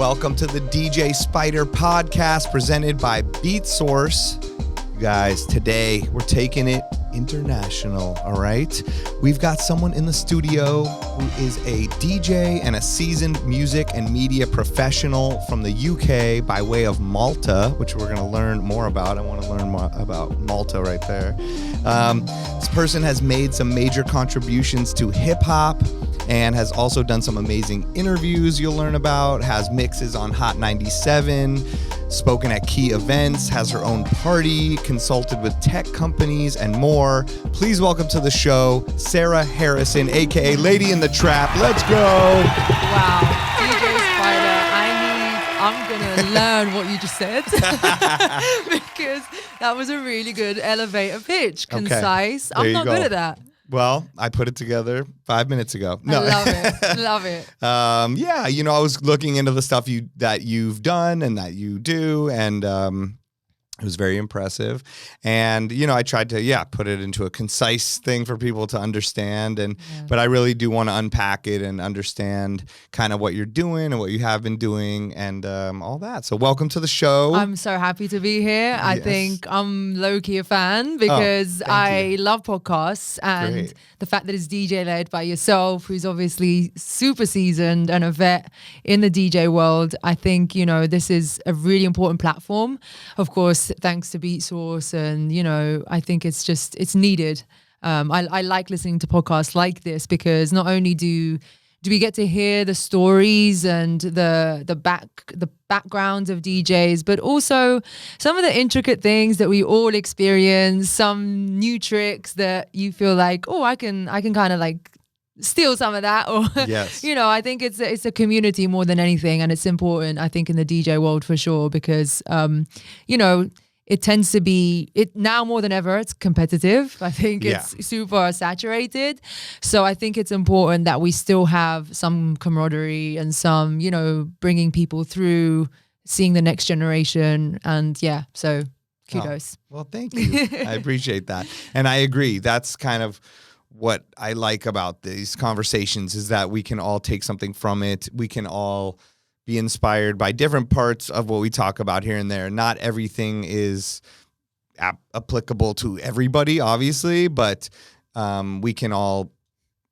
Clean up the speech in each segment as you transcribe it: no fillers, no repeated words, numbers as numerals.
Welcome to the DJ Spider podcast presented by Beat Source. You guys, today we're taking it international, all right? We've got someone in the studio who is a DJ and a seasoned music and media professional from the UK by way of Malta, which we're going to learn more about. I want to learn more about Malta right there. This person has made some major contributions to hip-hop and has also done some amazing interviews you'll learn about, has mixes on Hot 97, spoken at key events, has her own party, consulted with tech companies, and more. Please welcome to the show, Sarah Harrison, aka Lady in the Trap. Let's go. Wow, DJ Spider, I'm gonna learn what you just said because that was a really good elevator pitch, concise. Okay. I'm not good at that. Well, I put it together 5 minutes ago. No. I love it. Love it. Yeah, you know, I was looking into the stuff that you've done and that you do, and it was very impressive. And, you know, I tried to, put it into a concise thing for people to understand. But I really do want to unpack it and understand kind of what you're doing and what you have been doing and all that. So welcome to the show. I'm so happy to be here. I think I'm low-key a fan because I love podcasts and the fact that it's DJ-led by yourself, who's obviously super seasoned and a vet in the DJ world. I think, you know, this is a really important platform. Of course, thanks to Beat Source, and you know, I think it's needed. I like listening to podcasts like this because not only do we get to hear the stories and the backgrounds of DJs, but also some of the intricate things that we all experience, some new tricks that you feel like, oh, I can kind of like steal some of that, or you know, I think it's a community more than anything, and it's important, I think, in the DJ world for sure, because you know, it tends to be, now more than ever, it's competitive. I think it's super saturated. So I think it's important that we still have some camaraderie and some, you know, bringing people through, seeing the next generation, and so kudos. Well, thank you. I appreciate that, and I agree. That's kind of what I like about these conversations, is that we can all take something from it. We can all be inspired by different parts of what we talk about here and there. Not everything is applicable to everybody, obviously, but we can all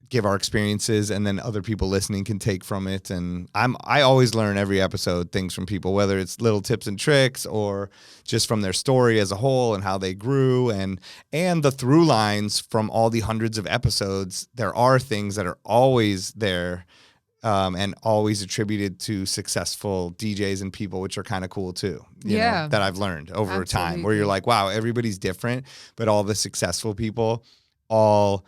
give our experiences, and then other people listening can take from it. And I always learn every episode things from people, whether it's little tips and tricks or just from their story as a whole and how they grew, and the through lines from all the hundreds of episodes. There are things that are always there and always attributed to successful DJs and people, which are kind of cool too. You know, that I've learned over time, where you're like, wow, everybody's different, but all the successful people all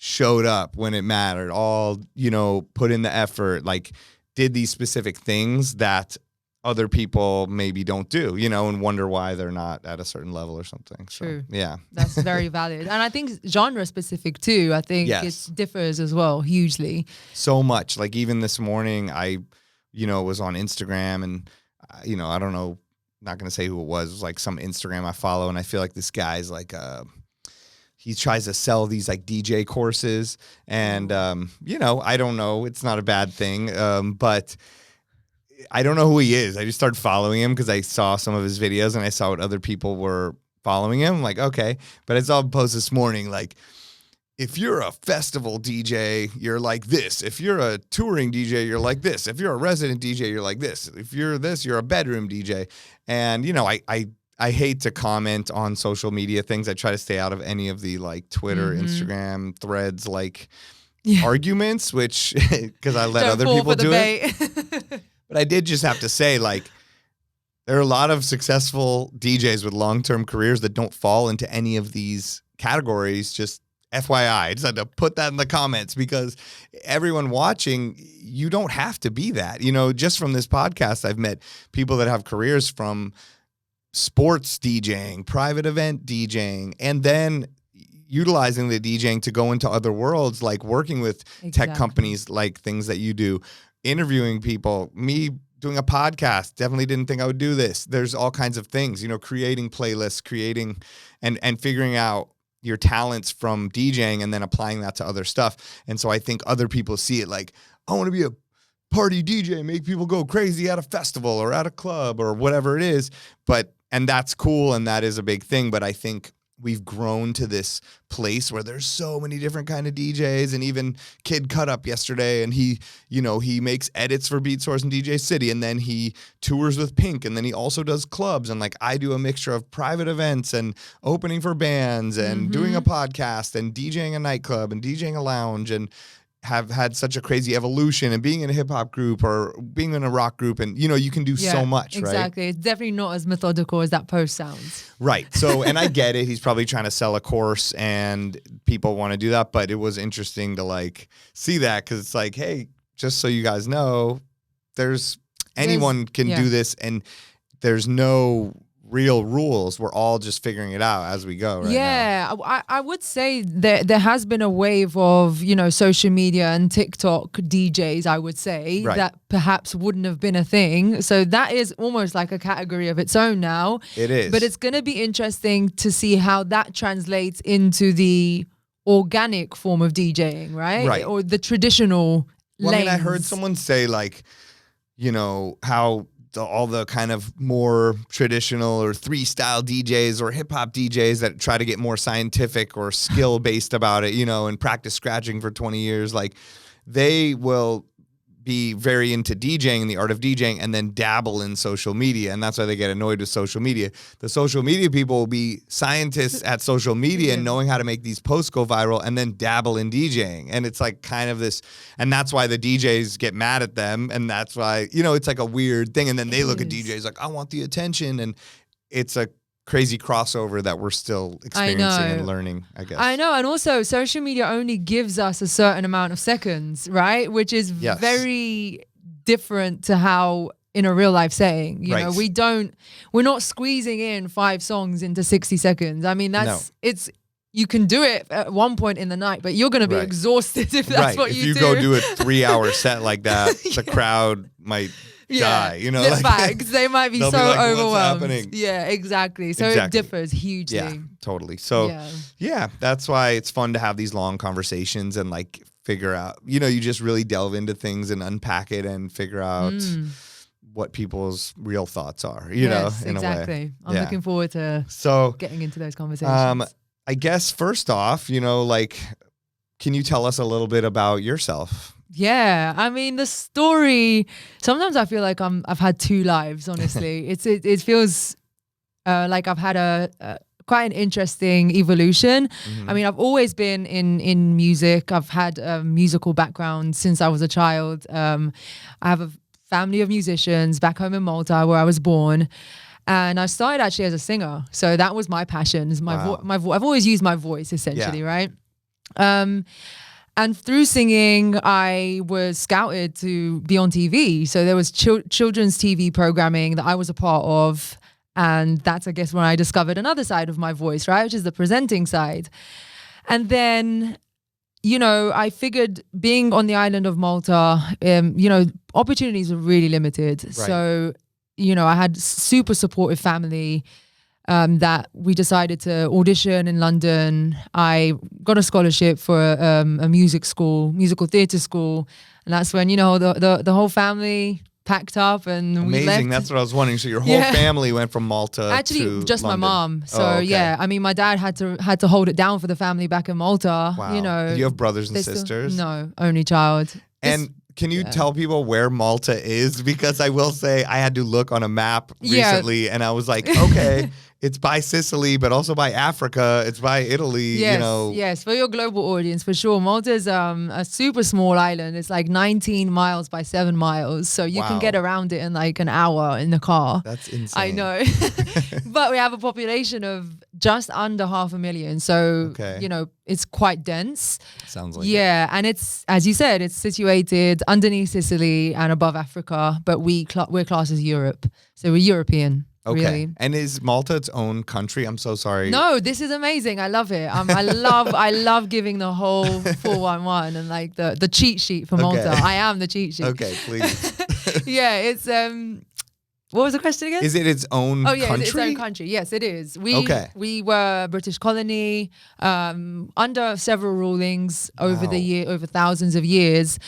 showed up when it mattered, all, you know, put in the effort, like did these specific things that other people maybe don't do, you know, and wonder why they're not at a certain level or something. So, true. Yeah. That's very valid. And I think genre specific too. I think it differs as well, hugely. So much. Like even this morning, I, you know, was on Instagram, and, you know, I don't know, not going to say who it was like some Instagram I follow. And I feel like this guy's like, he tries to sell these like DJ courses, and, you know, I don't know. It's not a bad thing. But I don't know who he is. I just started following him because I saw some of his videos and I saw what other people were following him. I'm like, okay. But I saw a post this morning, like, if you're a festival DJ, you're like this. If you're a touring DJ, you're like this. If you're a resident DJ, you're like this. If you're this, you're a bedroom DJ. And, you know, I hate to comment on social media things. I try to stay out of any of the like Twitter, Instagram, Threads, like arguments, which, because I let other people do it. But I did just have to say, like, there are a lot of successful DJs with long-term careers that don't fall into any of these categories. Just FYI, I just had to put that in the comments, because everyone watching, you don't have to be that. You know, just from this podcast, I've met people that have careers from sports DJing, private event DJing, and then utilizing the DJing to go into other worlds, like working with tech companies, like things that you do, interviewing people, me doing a podcast, definitely didn't think I would do this. There's all kinds of things, you know, creating playlists, creating and figuring out your talents from DJing and then applying that to other stuff. And so I think other people see it like, I want to be a party DJ, make people go crazy at a festival or at a club or whatever it is. And that's cool, and that is a big thing. But I think we've grown to this place where there's so many different kind of DJs, and even Kid Cut Up yesterday, and he makes edits for Beat Source and DJ City, and then he tours with Pink, and then he also does clubs, and like I do a mixture of private events and opening for bands and doing a podcast and DJing a nightclub and DJing a lounge, and have had such a crazy evolution, and being in a hip hop group or being in a rock group, and you can do so much, right? Exactly. It's definitely not as methodical as that post sounds. Right. So, and I get it. He's probably trying to sell a course and people want to do that, but it was interesting to like see that, because it's like, hey, just so you guys know, anyone can do this, and there's no real rules. We're all just figuring it out as we go right now. I would say there has been a wave of, social media and TikTok DJs, I would say, that perhaps wouldn't have been a thing. So that is almost like a category of its own now. It is. But it's going to be interesting to see how that translates into the organic form of DJing, right? Or the traditional lanes. I mean, I heard someone say like, how all the kind of more traditional or 3-style DJs or hip hop DJs that try to get more scientific or skill based about it, and practice scratching for 20 years, like they will be very into DJing and the art of DJing and then dabble in social media. And that's why they get annoyed with social media. The social media people will be scientists at social media and knowing how to make these posts go viral and then dabble in DJing. And it's like kind of this, and that's why the DJs get mad at them. And that's why, it's like a weird thing. And then they look at DJs like, I want the attention. And it's a crazy crossover that we're still experiencing and learning, I guess. I know. And also social media only gives us a certain amount of seconds, right? Which is very different to how in a real life setting, you know, we're not squeezing in 5 songs into 60 seconds. I mean, you can do it at one point in the night, but you're going to be exhausted if that's what you do. If you go do a 3-hour set like that, the crowd might die, the bags, they might be so like, overwhelmed. What's happening? Yeah, exactly. So it differs hugely. Yeah, totally. So that's why it's fun to have these long conversations and like figure out, you just really delve into things and unpack it and figure out what people's real thoughts are, you know, in a way. I'm looking forward to getting into those conversations. I guess first off, can you tell us a little bit about yourself? Yeah, I mean the story. Sometimes I feel like I've had 2 lives. Honestly, it feels like I've had a quite an interesting evolution. I mean, I've always been in music. I've had a musical background since I was a child. I have a family of musicians back home in Malta, where I was born. And I started actually as a singer, so that was my passion. I've always used my voice essentially, right? And through singing, I was scouted to be on TV. So there was children's TV programming that I was a part of. And that's, I guess, when I discovered another side of my voice, right? Which is the presenting side. And then, I figured being on the island of Malta, opportunities were really limited. Right. So, I had super supportive family. That we decided to audition in London. I got a scholarship for a musical theatre school. And that's when, the whole family packed up and Amazing. We left. That's what I was wondering. So your whole family went from Malta Actually, just London. My mom. So I mean, my dad had to hold it down for the family back in Malta. Wow. Do you have brothers and sisters? No, only child. And can you tell people where Malta is? Because I will say I had to look on a map recently and I was like, okay, it's by Sicily, but also by Africa. It's by Italy, Yes, for your global audience, for sure. Malta is a super small island. It's like 19 miles by 7 miles. So you can get around it in like an hour in the car. That's insane. I know. But we have a population of just under 500,000. So, it's quite dense. Sounds like it. And it's, as you said, it's situated underneath Sicily and above Africa, but we're classed as Europe. So we're European. Okay. Really. And is Malta its own country? I'm so sorry. No, this is amazing. I love it. I love giving the whole 411 and like the cheat sheet for Malta. I am the cheat sheet. Okay, please. It's what was the question again? Is it its own country? It's its own country. Yes, it is. We were a British colony under several rulings over over thousands of years,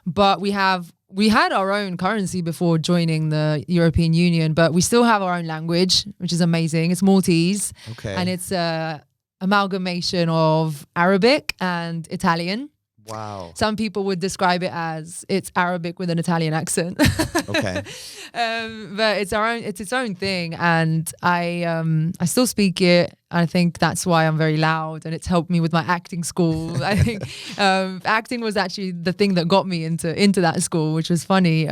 but we have we had our own currency before joining the European Union, but we still have our own language, which is amazing. It's Maltese. Okay. And it's a amalgamation of Arabic and Italian. Wow. Some people would describe it as it's Arabic with an Italian accent. Okay. But it's its own thing, and I still speak it. I think that's why I'm very loud, and it's helped me with my acting school. I think acting was actually the thing that got me into that school, which was funny.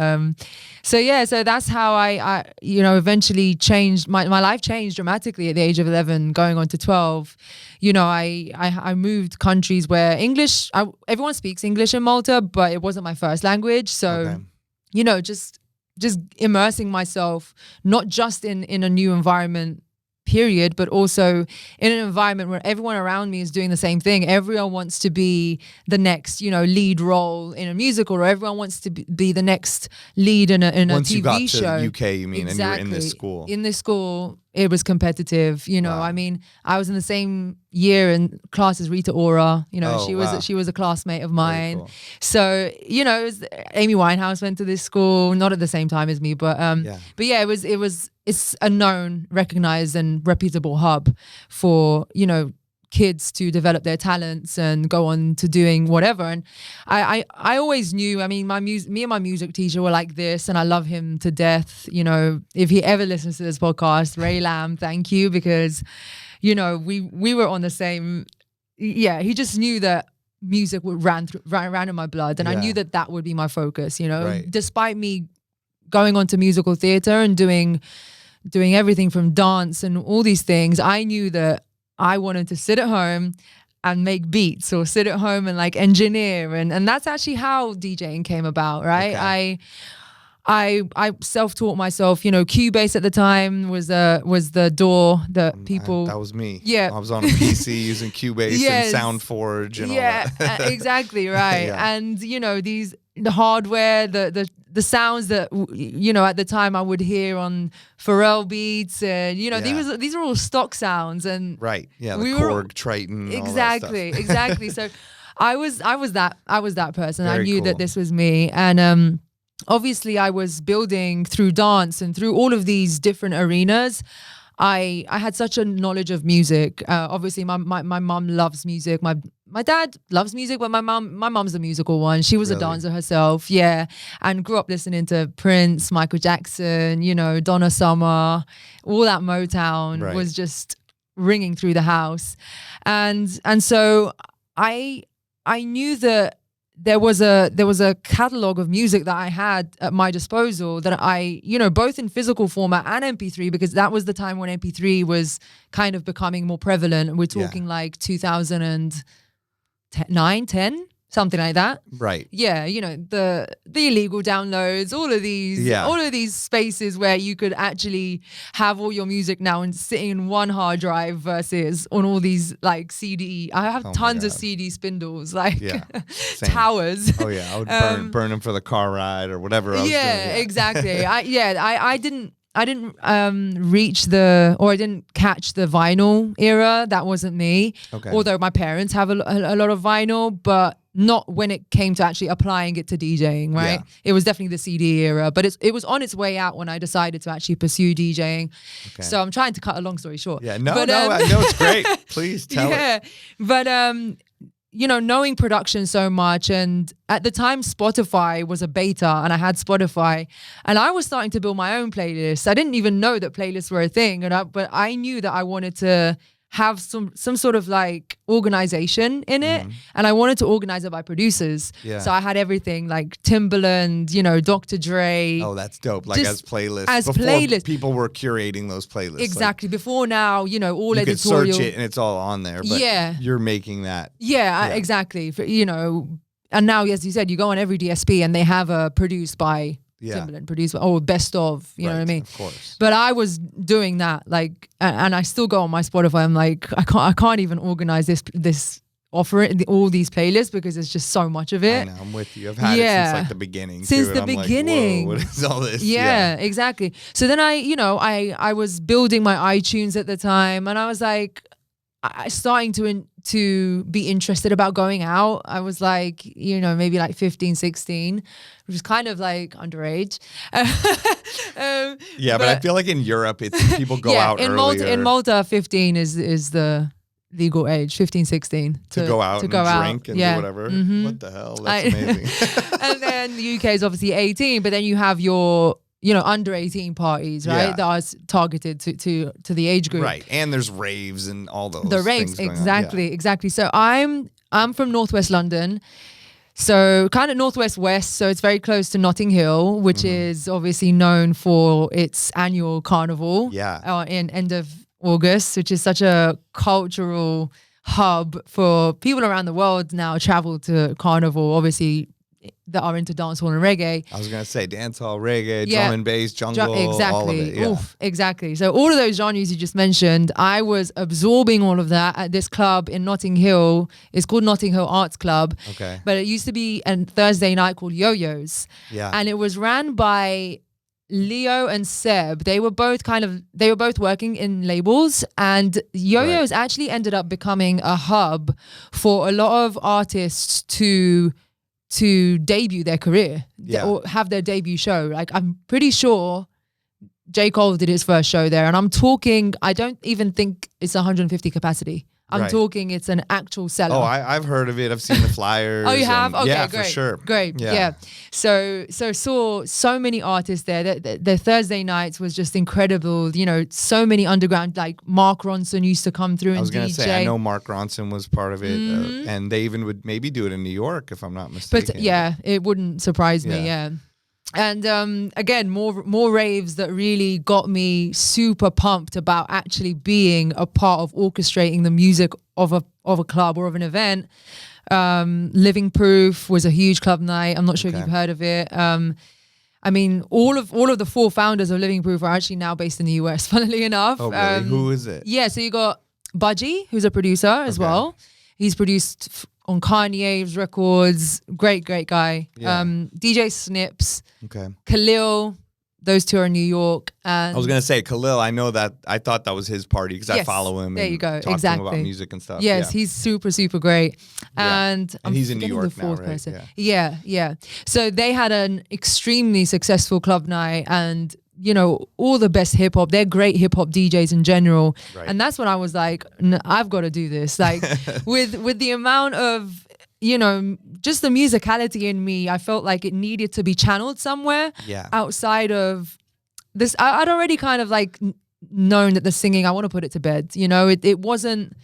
So that's how I eventually changed. My life changed dramatically at the age of 11, going on to 12. I moved countries where everyone speaks English in Malta, but it wasn't my first language. So, just immersing myself, not just in a new environment, period, but also in an environment where everyone around me is doing the same thing. Everyone wants to be the next, lead role in a musical, or everyone wants to be the next lead in a Once TV you got show. to the UK, you mean, Exactly. and you were in this school. In this school, it was competitive. Wow. I mean, I was in the same year in class as Rita Ora. Wow. She was a classmate of mine. Cool. So it was, Amy Winehouse went to this school, not at the same time as me, but it's a known, recognized, and reputable hub for kids to develop their talents and go on to doing whatever. And I always knew, me and my music teacher were like this, and I love him to death. If he ever listens to this podcast, Ray Lamb, thank you, because we were on the same. He just knew that music would ran in my blood, and I knew that would be my focus. Right. Despite me going on to musical theater and doing everything from dance and all these things, I knew that I wanted to sit at home and make beats, or sit at home and like engineer, and that's actually how DJing came about, right? Okay. I self-taught myself. Cubase at the time was the door that people. That was me. Yeah, I was on a PC using Cubase and SoundForge and all that. Exactly right. Yeah. And the hardware, the sounds that at the time I would hear on Pharrell beats, and these are all stock sounds, and right, the Korg, Triton, exactly, all that stuff. exactly. So I was that person. Very I knew cool. that this was me, and obviously I was building through dance and through all of these different arenas. I had such a knowledge of music. Obviously, my mum loves music. My dad loves music, but my mum's a musical one. She was a dancer herself, and grew up listening to Prince, Michael Jackson, Donna Summer, all that Motown was just ringing through the house, and so I knew that there was a catalog of music that I had at my disposal that I, both in physical format and MP3, because that was the time when MP3 was kind of becoming more prevalent. We're talking like 2009, 10, something like that. Right. Yeah, the illegal downloads, all of these spaces where you could actually have all your music now and sitting in one hard drive versus on all these like CD. I have tons of CD spindles, like towers. Oh yeah, I would burn them for the car ride or whatever. Exactly. I didn't reach I didn't catch the vinyl era. That wasn't me. Okay. Although my parents have a lot of vinyl, but not when it came to actually applying it to DJing, right? Yeah. It was definitely the CD era, but it was on its way out when I decided to actually pursue DJing. Okay. So I'm trying to cut a long story short. Yeah, I know it's great. Please tell it. But knowing production so much, and at the time Spotify was a beta, and I had Spotify, and I was starting to build my own playlists. I didn't even know that playlists were a thing, but I knew that I wanted to have some sort of like organization in it, and I wanted to organize it by producers. Yeah. So I had everything like Timbaland, Dr. Dre. Oh, that's dope. Like as playlists. Before people were curating those playlists. Exactly. Like, before now, all you editorial. You could search it and it's all on there, but you're making that. Yeah. Exactly. And now, as you said, you go on every DSP and they have a produced by Timbaland, produced by, best of, you know what I mean? Of course. But I was doing that, like, and I still go on my Spotify. I'm like, I can't even organize this offering, all these playlists, because there's just so much of it. I know, I'm with you. I've had it since like the beginning. Since the beginning. Like, what is all this? Yeah, exactly. So then I was building my iTunes at the time, and I was like, starting to be interested about going out. I was like, you know, maybe like 15, 16, which is kind of like underage. Yeah, but I feel like in Europe, it's people go out in earlier. In Malta, 15 is the legal age, 15, 16. To go out and drink and do whatever. Mm-hmm. What the hell? That's amazing. And then the UK is obviously 18, but then you have your, you know, under 18 parties, right? Yeah. That are targeted to the age group. Right. And there's raves and all those The raves, things exactly. So I'm from Northwest London. So kind of Northwest West. So it's very close to Notting Hill, which is obviously known for its annual carnival. Yeah. In end of August, which is such a cultural hub for people around the world now travel to carnival, obviously, that are into dancehall and reggae. I was going to say dancehall, reggae, drum and bass, jungle, exactly. all of it. Yeah. Oof, exactly. So all of those genres you just mentioned, I was absorbing all of that at this club in Notting Hill. It's called Notting Hill Arts Club. Okay. But it used to be a Thursday night called Yo-Yo's. Yeah. And it was ran by Leo and Seb. They were both working in labels, and Yo-Yo's actually ended up becoming a hub for a lot of artists to debut their career, or have their debut show. Like, I'm pretty sure J. Cole did his first show there, and I'm talking, I don't even think it's 150 capacity. I'm talking it's an actual seller. Oh, I've heard of it. I've seen the flyers. Oh, you have? Okay, yeah, great. for sure. Great, yeah. So saw so many artists there. Their Thursday nights was just incredible. You know, so many underground, like Mark Ronson used to come through and DJ. I was going to say, I know Mark Ronson was part of it, and they even would maybe do it in New York, if I'm not mistaken. But yeah, it wouldn't surprise me, yeah. And again, more raves that really got me super pumped about actually being a part of orchestrating the music of a club or of an event. Living Proof was a huge club night. I'm not sure if you've heard of it. I mean, all of the four founders of Living Proof are actually now based in the US, funnily enough. Oh, really? Who is it? Yeah, so you got Budgie, who's a producer as well. He's produced on Kanye's records. Great guy. Yeah. DJ Snips. Okay. Khalil. Those two are in New York. And I was going to say, Khalil, I know that. I thought that was his party because I follow him. There you go. Talk to him about music and stuff. Yes, he's super, super great. And he's in New York now, right? Person. Yeah. So they had an extremely successful club night, and you know, all the best hip hop. They're great hip hop DJs in general. Right. And that's when I was like, I've got to do this. Like with the amount of, you know, just the musicality in me, I felt like it needed to be channeled somewhere outside of this. I'd already kind of like known that the singing, I want to put it to bed. You know, I wasn't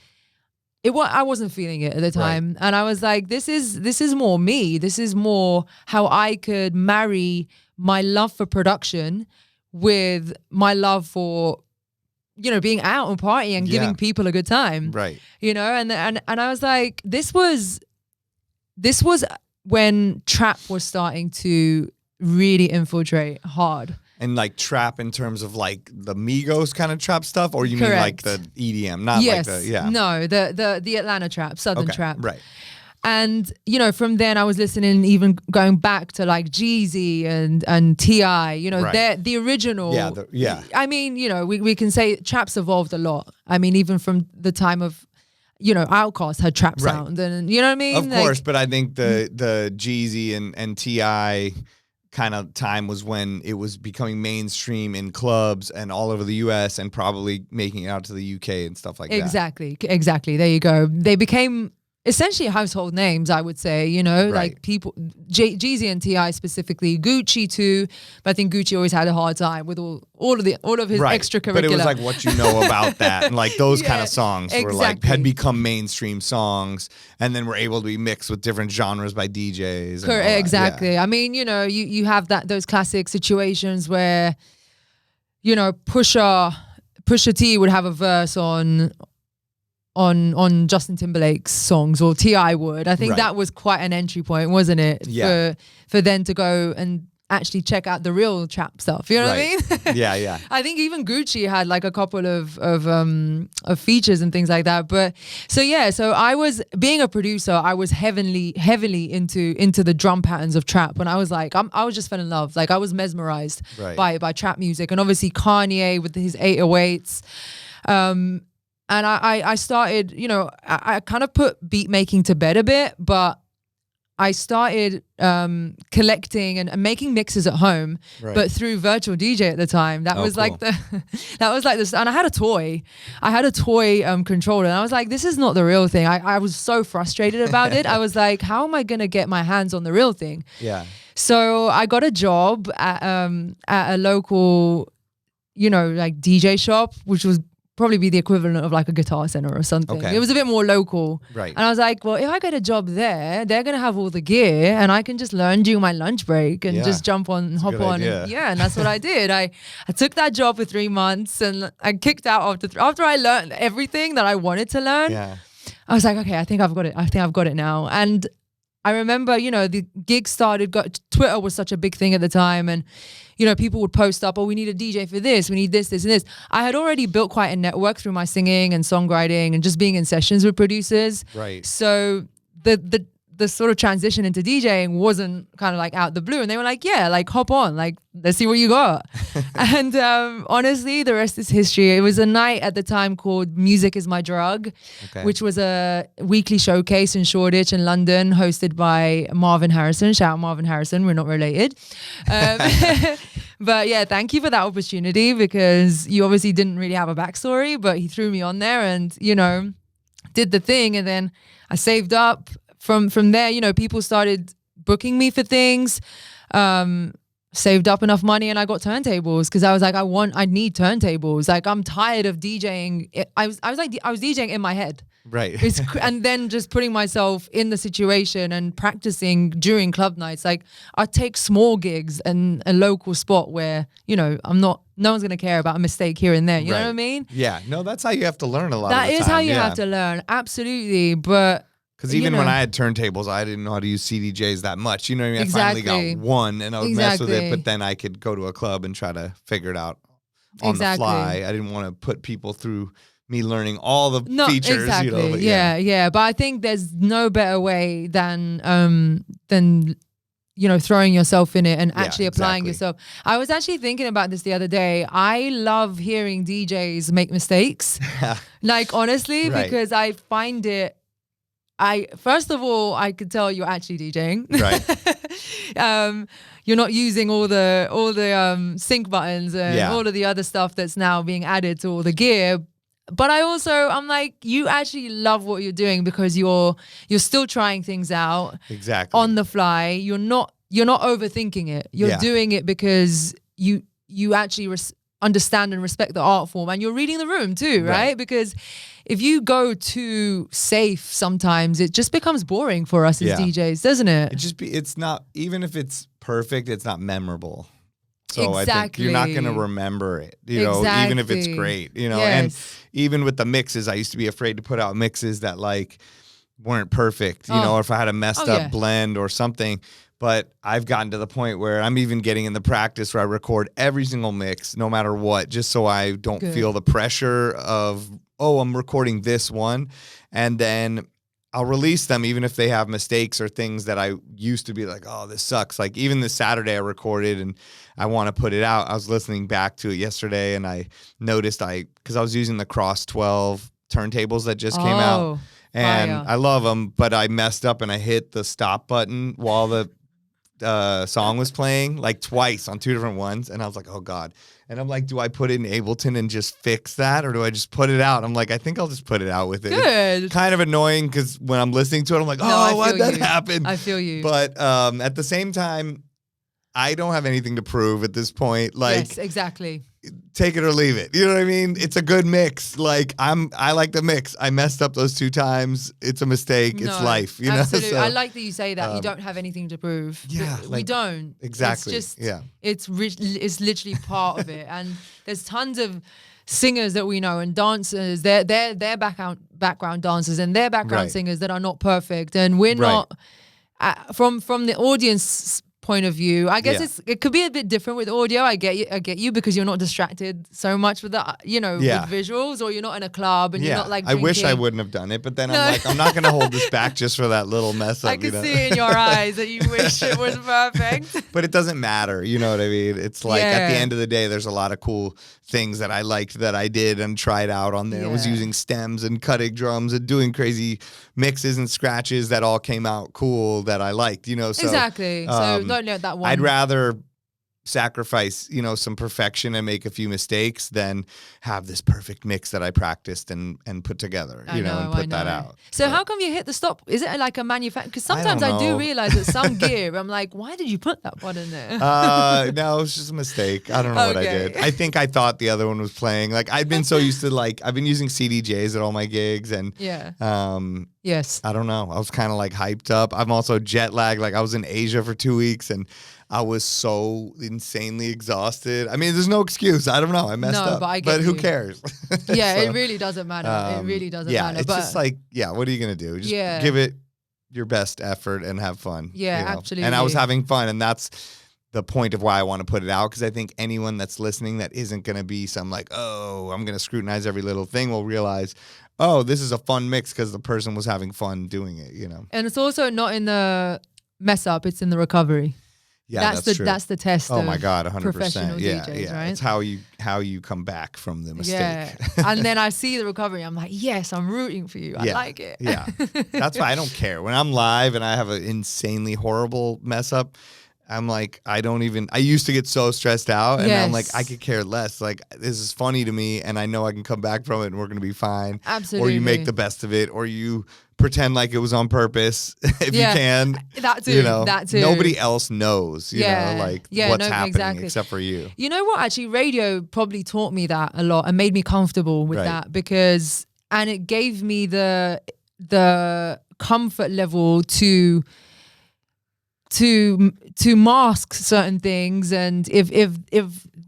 feeling it at the time. And I was like, this is more me. This is more how I could marry my love for production with my love for, you know, being out and partying and giving people a good time. Right. You know, and I was like, this was when trap was starting to really infiltrate hard. And like trap in terms of like the Migos kind of trap stuff, or you mean like the EDM, not like the No, the Atlanta trap, Southern trap. Right. And, you know, from then I was listening, even going back to like Jeezy and T.I., you know, they're the original. Yeah. I mean, you know, we can say trap's evolved a lot. I mean, even from the time of, you know, Outkast had trap sound, and you know what I mean? Of course, but I think the Jeezy and T.I. kind of time was when it was becoming mainstream in clubs and all over the US and probably making it out to the UK and stuff like that. Exactly. There you go. They became essentially household names, I would say, you know, like people, Jeezy and T.I. specifically, Gucci too, but I think Gucci always had a hard time with all of his extracurricular. But it was like what you know about that, and like those kind of songs were like had become mainstream songs, and then were able to be mixed with different genres by DJs. Exactly. I mean, you know, you have those classic situations where, you know, Pusha T would have a verse on Justin Timberlake's songs, or T.I. would. I think that was quite an entry point, wasn't it? Yeah. For them to go and actually check out the real trap stuff. You know what I mean? Yeah. I think even Gucci had like a couple of features and things like that. But so I was, being a producer, I was heavily into the drum patterns of trap. And I was like, I was just fell in love. Like I was mesmerized by trap music. And obviously Kanye with his 808s. And I started, you know, I kind of put beat making to bed a bit, but I started collecting and making mixes at home, but through virtual DJ at the time. That was cool. That was like this. And I had a toy controller, and I was like, this is not the real thing. I was so frustrated about it. I was like, how am I gonna get my hands on the real thing? Yeah. So I got a job at a local, you know, like DJ shop, which was probably be the equivalent of like a Guitar Center or something. It was a bit more local. Right. And I was like, well, if I get a job there, they're going to have all the gear and I can just learn during my lunch break and just jump on and hop on. And that's what I did. I took that job for 3 months and I kicked out after I learned everything that I wanted to learn. Yeah. I was like, okay, I think I've got it. I think I've got it now. And I remember, you know, the gig started, Twitter was such a big thing at the time. And, you know, people would post up, oh, we need a DJ for this. We need this, this, and this. I had already built quite a network through my singing and songwriting and just being in sessions with producers. Right. So the sort of transition into DJing wasn't kind of like out the blue. And they were like, yeah, like hop on, like let's see what you got. And honestly, the rest is history. It was a night at the time called Music Is My Drug, which was a weekly showcase in Shoreditch in London, hosted by Marvin Harrison. Shout out Marvin Harrison, we're not related. But yeah, thank you for that opportunity, because you obviously didn't really have a backstory, but he threw me on there and, you know, did the thing. And then I saved up. From there, you know, people started booking me for things, saved up enough money, and I got turntables because I was like, I need turntables. Like, I'm tired of DJing. I was DJing in my head. Right. And then just putting myself in the situation and practicing during club nights. Like, I take small gigs and a local spot where, you know, no one's going to care about a mistake here and there. You know what I mean? Yeah. No, that's how you have to learn a lot That of the is time. how you have to learn. Absolutely. But because even when I had turntables, I didn't know how to use CDJs that much. You know what I mean? I finally got one and I would mess with it, but then I could go to a club and try to figure it out on the fly. I didn't want to put people through me learning all the features. Exactly. You know, but yeah. But I think there's no better way than you know, throwing yourself in it and actually applying yourself. I was actually thinking about this the other day. I love hearing DJs make mistakes. Like, honestly, because I find it, first of all, I could tell you're actually DJing. Right. You're not using all the sync buttons and all of the other stuff that's now being added to all the gear. But I'm like, you actually love what you're doing because you're still trying things out on the fly. You're not overthinking it. You're doing it because you actually understand and respect the art form, and you're reading the room too, right? Because if you go too safe, sometimes it just becomes boring for us as DJs, doesn't it? It's not, even if it's perfect, it's not memorable. So I think you're not going to remember it, you know, even if it's great, you know. And even with the mixes, I used to be afraid to put out mixes that like weren't perfect, you know, or if I had a messed up blend or something. But I've gotten to the point where I'm even getting in the practice where I record every single mix, no matter what, just so I don't feel the pressure of, oh, I'm recording this one. And then I'll release them even if they have mistakes or things that I used to be like, oh, this sucks. Like even this Saturday I recorded and I want to put it out. I was listening back to it yesterday and I noticed because I was using the Cross 12 turntables that just came out. And I love them, but I messed up and I hit the stop button while the song was playing like twice on 2 different ones, and I was like, oh god. And I'm like, do I put it in Ableton and just fix that, or do I just put it out? I'm like, I think I'll just put it out with it. Good. It's kind of annoying because when I'm listening to it, I'm like, oh, why'd that happen? I feel you. But at the same time, I don't have anything to prove at this point. Like, yes, exactly. Take it or leave it. You know what I mean? It's a good mix. Like I like the mix. I messed up those 2 times. It's a mistake. It's life. You know. Absolutely. So, I like that you say that. You don't have anything to prove. Yeah, we don't. Exactly. It's just it's literally part of it. And there's tons of singers that we know and dancers. They're background dancers and they're background singers that are not perfect. And we're not from the audience point of view. I guess it could be a bit different with audio. I get you because you're not distracted so much with the with visuals, or you're not in a club and you're not like drinking. I wish I wouldn't have done it, but then I'm like, I'm not gonna hold this back just for that little mess up. I can see it in your eyes that you wish it was perfect. But it doesn't matter, you know what I mean? It's like at the end of the day, there's a lot of cool things that I liked that I did and tried out on there. I was using stems and cutting drums and doing crazy mixes and scratches that all came out cool that I liked, you know. So, exactly. So don't let that one. I'd rather sacrifice, you know, some perfection and make a few mistakes than have this perfect mix that I practiced and put together, and put that out. So how come you hit the stop? Is it like a manufacturer? Because sometimes I do realize that some gear, I'm like, why did you put that one in there? No, it's just a mistake. I don't know what I did. I think I thought the other one was playing. Like I'd been so used to I've been using CDJs at all my gigs and yes. I don't know. I was kind of like hyped up. I'm also jet lagged. Like I was in Asia for 2 weeks and I was so insanely exhausted. I mean, there's no excuse. I don't know. I messed up. But who cares? Yeah, it really doesn't matter. It really doesn't matter. It's just like, what are you going to do? Just give it your best effort and have fun. Yeah, absolutely. And I was having fun. And that's the point of why I want to put it out. Because I think anyone that's listening that isn't going to be some like, oh, I'm going to scrutinize every little thing will realize, oh, this is a fun mix because the person was having fun doing it, you know. And it's also not in the mess up, it's in the recovery. Yeah, that's true. That's the test. Oh my God, 100%. Professional DJs, right? It's how you come back from the mistake. Yeah, and then I see the recovery. I'm like, yes, I'm rooting for you. I like it. Yeah, that's why I don't care when I'm live and I have an insanely horrible mess up. I'm like, I used to get so stressed out, and now I'm like, I could care less. Like, this is funny to me, and I know I can come back from it, and we're going to be fine. Absolutely. Or you make the best of it, or you pretend like it was on purpose if you can. That too. You know, that too. Nobody else knows, you know, like what's happening except for you. You know what? Actually, radio probably taught me that a lot and made me comfortable with that and it gave me the comfort level to mask certain things, and if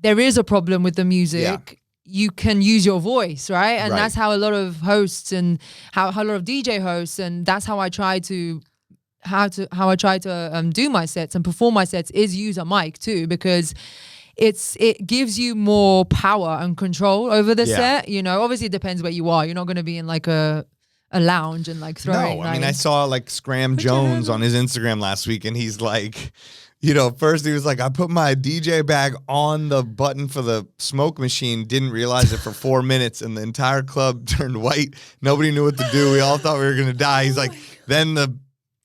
there is a problem with the music, you can use your voice, right? And that's how a lot of hosts and how a lot of DJ hosts, and that's how I try to do my sets and perform my sets, is use a mic too, because it gives you more power and control over the set. You know, obviously it depends where you are. You're not going to be in like a lounge and like throwing. No, I mean, I saw like Scram Jones on his Instagram last week, and he's like, you know, first he was like, I put my DJ bag on the button for the smoke machine, didn't realize it for 4 minutes, and the entire club turned white. Nobody knew what to do. We all thought we were going to die. He's like, then the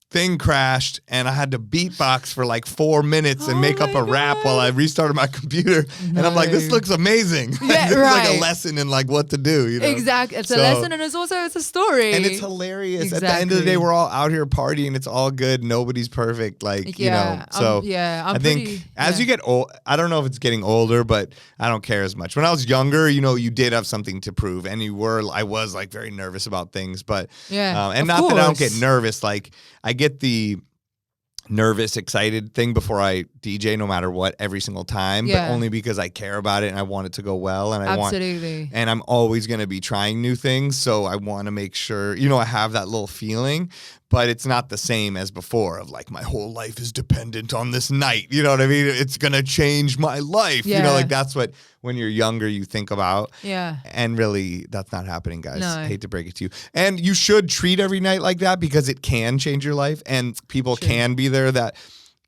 thing crashed and I had to beatbox for like 4 minutes and make up a rap while I restarted my computer. And I'm like, this looks amazing. Yeah, it's like a lesson in like what to do, you know? Exactly. It's a lesson, and it's a story. And it's hilarious. Exactly. At the end of the day, we're all out here partying. It's all good. Nobody's perfect. Like, you know, so I think as you get old, I don't know if it's getting older, but I don't care as much. When I was younger, you know, you did have something to prove, and I was like very nervous about things, but and not that I don't get nervous. Like, I get the nervous, excited thing before I DJ, no matter what, every single time, but only because I care about it and I want it to go well, and and I'm always going to be trying new things, so I want to make sure, you know, I have that little feeling, but it's not the same as before of like, my whole life is dependent on this night, you know what I mean? It's going to change my life, you know, like that's what, when you're younger, you think about. Yeah. And really, that's not happening, guys. No. I hate to break it to you. And you should treat every night like that, because it can change your life, and people can be there that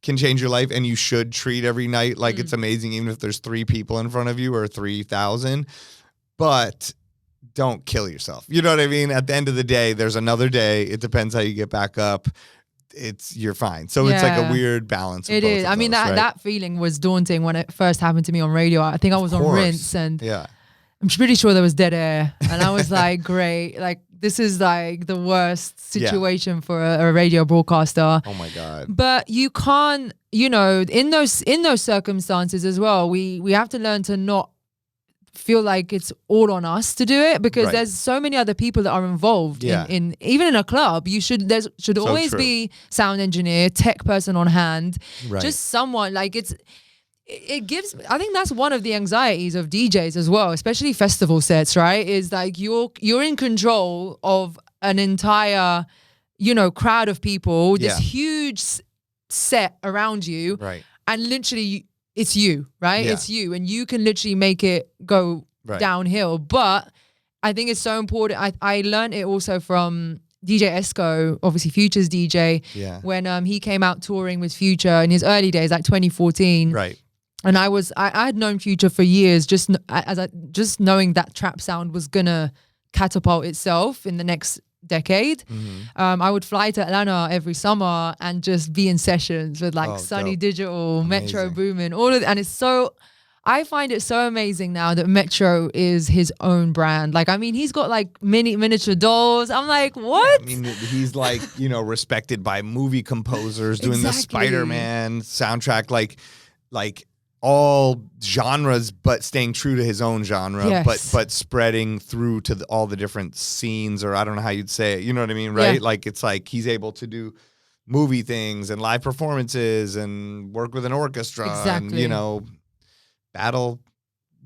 can change your life, and you should treat every night like it's amazing, even if there's 3 people in front of you or 3,000. But don't kill yourself. You know what I mean? At the end of the day, there's another day. It depends how you get back up. You're fine. So it's like a weird balance. It is. I mean, that feeling was daunting when it first happened to me on radio. I think I was on Rinse, and I'm pretty sure there was dead air, and I was like, great, like this is like the worst situation for a radio broadcaster. Oh my God. But you can't, you know, in those circumstances as well, we have to learn to not feel like it's all on us to do it, because there's so many other people that are involved in even in a club. There should always be sound engineer, tech person on hand, just someone. Like it gives, I think that's one of the anxieties of DJs as well, especially festival sets, right? Is like you're in control of an entire, you know, crowd of people, this huge set around you. Right. And literally it's you, right? Yeah. It's you. And you can literally make it go downhill. But I think it's so important. I learned it also from DJ Esco, obviously Future's DJ, when he came out touring with Future in his early days, like 2014. Right. And I had known Future for years, just knowing that trap sound was gonna catapult itself in the next decade. I would fly to Atlanta every summer and just be in sessions with like Sony Digital, Metro Boomin, all of it. And it's so, I find it so amazing now that Metro is his own brand. Like, I mean, he's got like miniature dolls. I'm like, what? Yeah, I mean, he's like, respected by movie composers doing the Spider-Man soundtrack, like all genres, but staying true to his own genre, but spreading through to all the different scenes, or I don't know how you'd say it. You know what I mean, right? Yeah. Like, it's like he's able to do movie things and live performances and work with an orchestra and, battle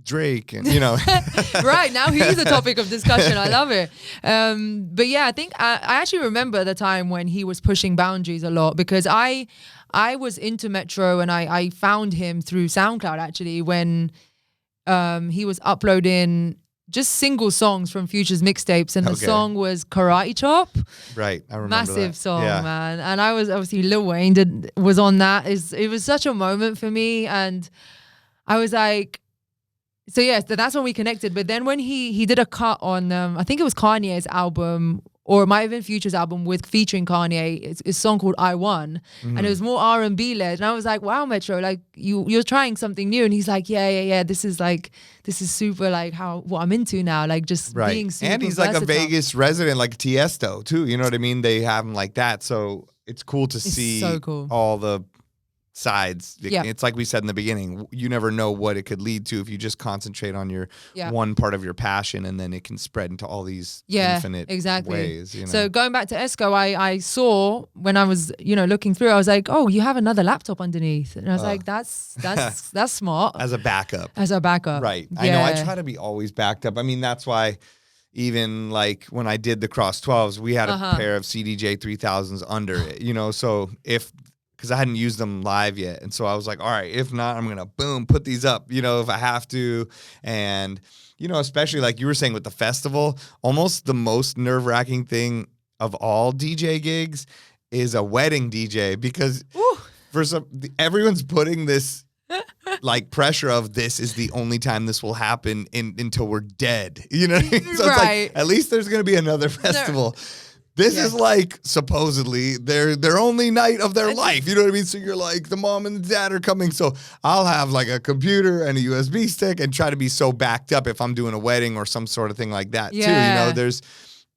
Drake and, Right, now he's a topic of discussion. I love it. But yeah, I think I actually remember the time when he was pushing boundaries a lot, because I was into Metro and I found him through SoundCloud actually when he was uploading just single songs from Future's mixtapes, and the song was Karate Chop. Right, I remember Massive that. song, man. And I was obviously Lil Wayne was on that. It was such a moment for me, and I was like, so that's when we connected. But then when he did a cut on, I think it was Kanye's album, or it might have been Future's album featuring Kanye. It's a song called I Won, and it was more R&B led. And I was like, wow, Metro, like you're trying something new. And he's like, yeah. This is super like what I'm into now. Like just being super and he's versatile. like a Vegas resident, like Tiesto too. You know what I mean? They have him like that, so it's cool to see so cool. all the sides. Yeah. It's like we said in the beginning, you never know what it could lead to if you just concentrate on your one part of your passion, and then it can spread into all these infinite ways. So going back to Esco, I saw when I was looking through, I was like, oh, you have another laptop underneath, and I was like, that's smart. As a backup, Yeah. right? I know, I try to be always backed up. I mean, that's why even like when I did the Cross 12s, we had a pair of CDJ 3000s under it, so because I hadn't used them live yet. And so I was like, all right, if not, I'm going to put these up, if I have to. And, especially like you were saying with the festival, almost the most nerve-wracking thing of all DJ gigs is a wedding DJ, because everyone's putting this like pressure of this is the only time this will happen until we're dead. You know what I mean? So it's like, at least there's going to be another festival. This is like supposedly their only night of their life. You know what I mean? So you're like, the mom and the dad are coming. So I'll have like a computer and a USB stick and try to be so backed up if I'm doing a wedding or some sort of thing like that too.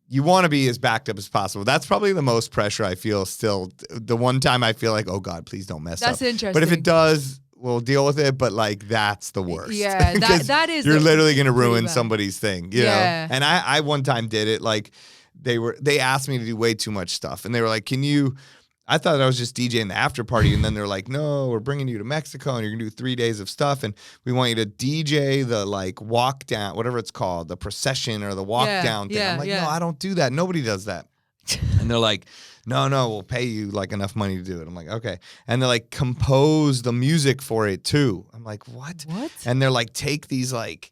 You want to be as backed up as possible. That's probably the most pressure I feel still. The one time I feel like, oh God, please don't mess up. That's interesting. But if it does, we'll deal with it. But like, that's the worst. Yeah, that is. You're literally going to ruin somebody's thing. You know? And I one time did it like, they asked me to do way too much stuff, and they were like, I thought I was just DJing the after party, and then they're like, no, we're bringing you to Mexico and you're gonna do 3 days of stuff, and we want you to DJ the like walk down, whatever it's called, the procession or the walk down thing. I'm like, no, I don't do that. Nobody does that. And they're like, no, we'll pay you like enough money to do it. I'm like, okay. And they're like, compose the music for it too. I'm like, what? And they're like, take these like,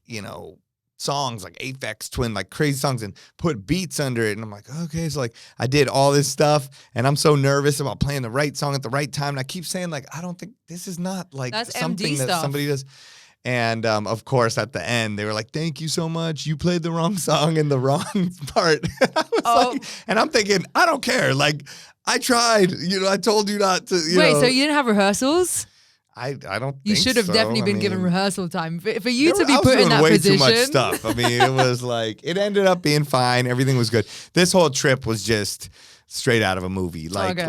songs like Aphex Twin, like crazy songs, and put beats under it. And I'm like, okay. So like I did all this stuff, and I'm so nervous about playing the right song at the right time. And I keep saying like, I don't think this is not like that's something MD that stuff. Somebody does. And of course, at the end, they were like, thank you so much. You played the wrong song in the wrong part. I was like, and I'm thinking, I don't care. Like, I tried. I told you not to. Wait, so you didn't have rehearsals? I don't. You should have definitely been given rehearsal time for you to be I was put in that way position. Too much stuff. I mean, it was like it ended up being fine. Everything was good. This whole trip was just straight out of a movie. Like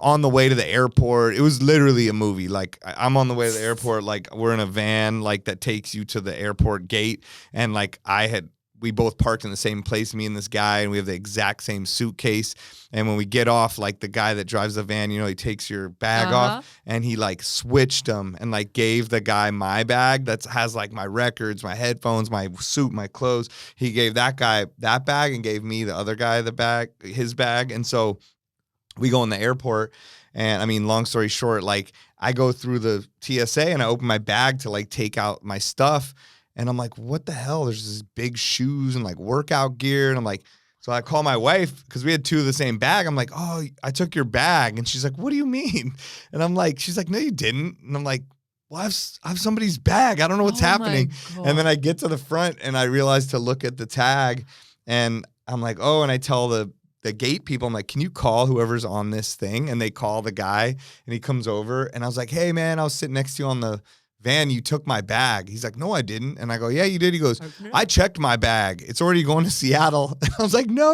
on the way to the airport, it was literally a movie. Like I'm on the way to the airport. Like we're in a van like that takes you to the airport gate, and like we both parked in the same place, me and this guy, and we have the exact same suitcase. And when we get off, like the guy that drives the van, he takes your bag off, and he like switched them and like gave the guy my bag that has like my records, my headphones, my suit, my clothes. He gave that guy that bag and gave me the other guy his bag. And so we go in the airport, And I mean, long story short, like I go through the TSA and I open my bag to like take out my stuff. And I'm like, what the hell? There's this big shoes and like workout gear. And I'm like, so I call my wife because we had two of the same bag. I'm like, oh, I took your bag. And she's like, what do you mean? And I'm like, she's like, no, you didn't. And I'm like, well, I have somebody's bag. I don't know what's happening. And then I get to the front and I realize to look at the tag. And I'm like, oh, and I tell the gate people, I'm like, can you call whoever's on this thing? And they call the guy and he comes over. And I was like, hey, man, I was sitting next to you on the van, you took my bag. He's like, no, I didn't. And I go, yeah, you did. He goes, I checked my bag. It's already going to Seattle. And I was like, no.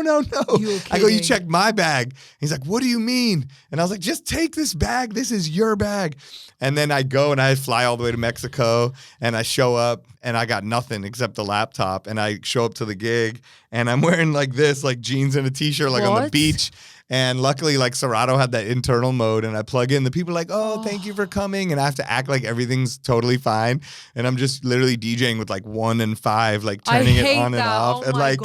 I go, you checked my bag. He's like, what do you mean? And I was like, just take this bag. This is your bag. And then I go and I fly all the way to Mexico and I show up and I got nothing except the laptop. And I show up to the gig and I'm wearing like this, like jeans and a t-shirt, like on the beach. And luckily, like Serato had that internal mode, and I plug in. The people are like, "Oh, thank you for coming," and I have to act like everything's totally fine. And I'm just literally DJing with like 1 and 5, like turning it on and off. And like,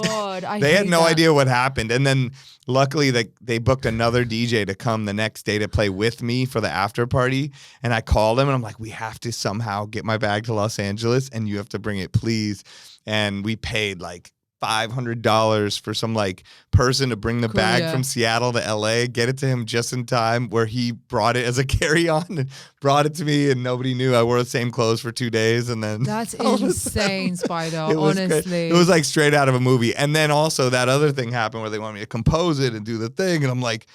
they had no idea what happened. And then luckily, they booked another DJ to come the next day to play with me for the after party. And I called them, and I'm like, "We have to somehow get my bag to Los Angeles, and you have to bring it, please." And we paid like $500 for some like person to bring the bag from Seattle to LA, get it to him just in time, where he brought it as a carry-on and brought it to me, and nobody knew. I wore the same clothes for 2 days, and then that's insane, Spider. Honestly, it was like straight out of a movie. And then also that other thing happened where they want me to compose it and do the thing, and I'm like,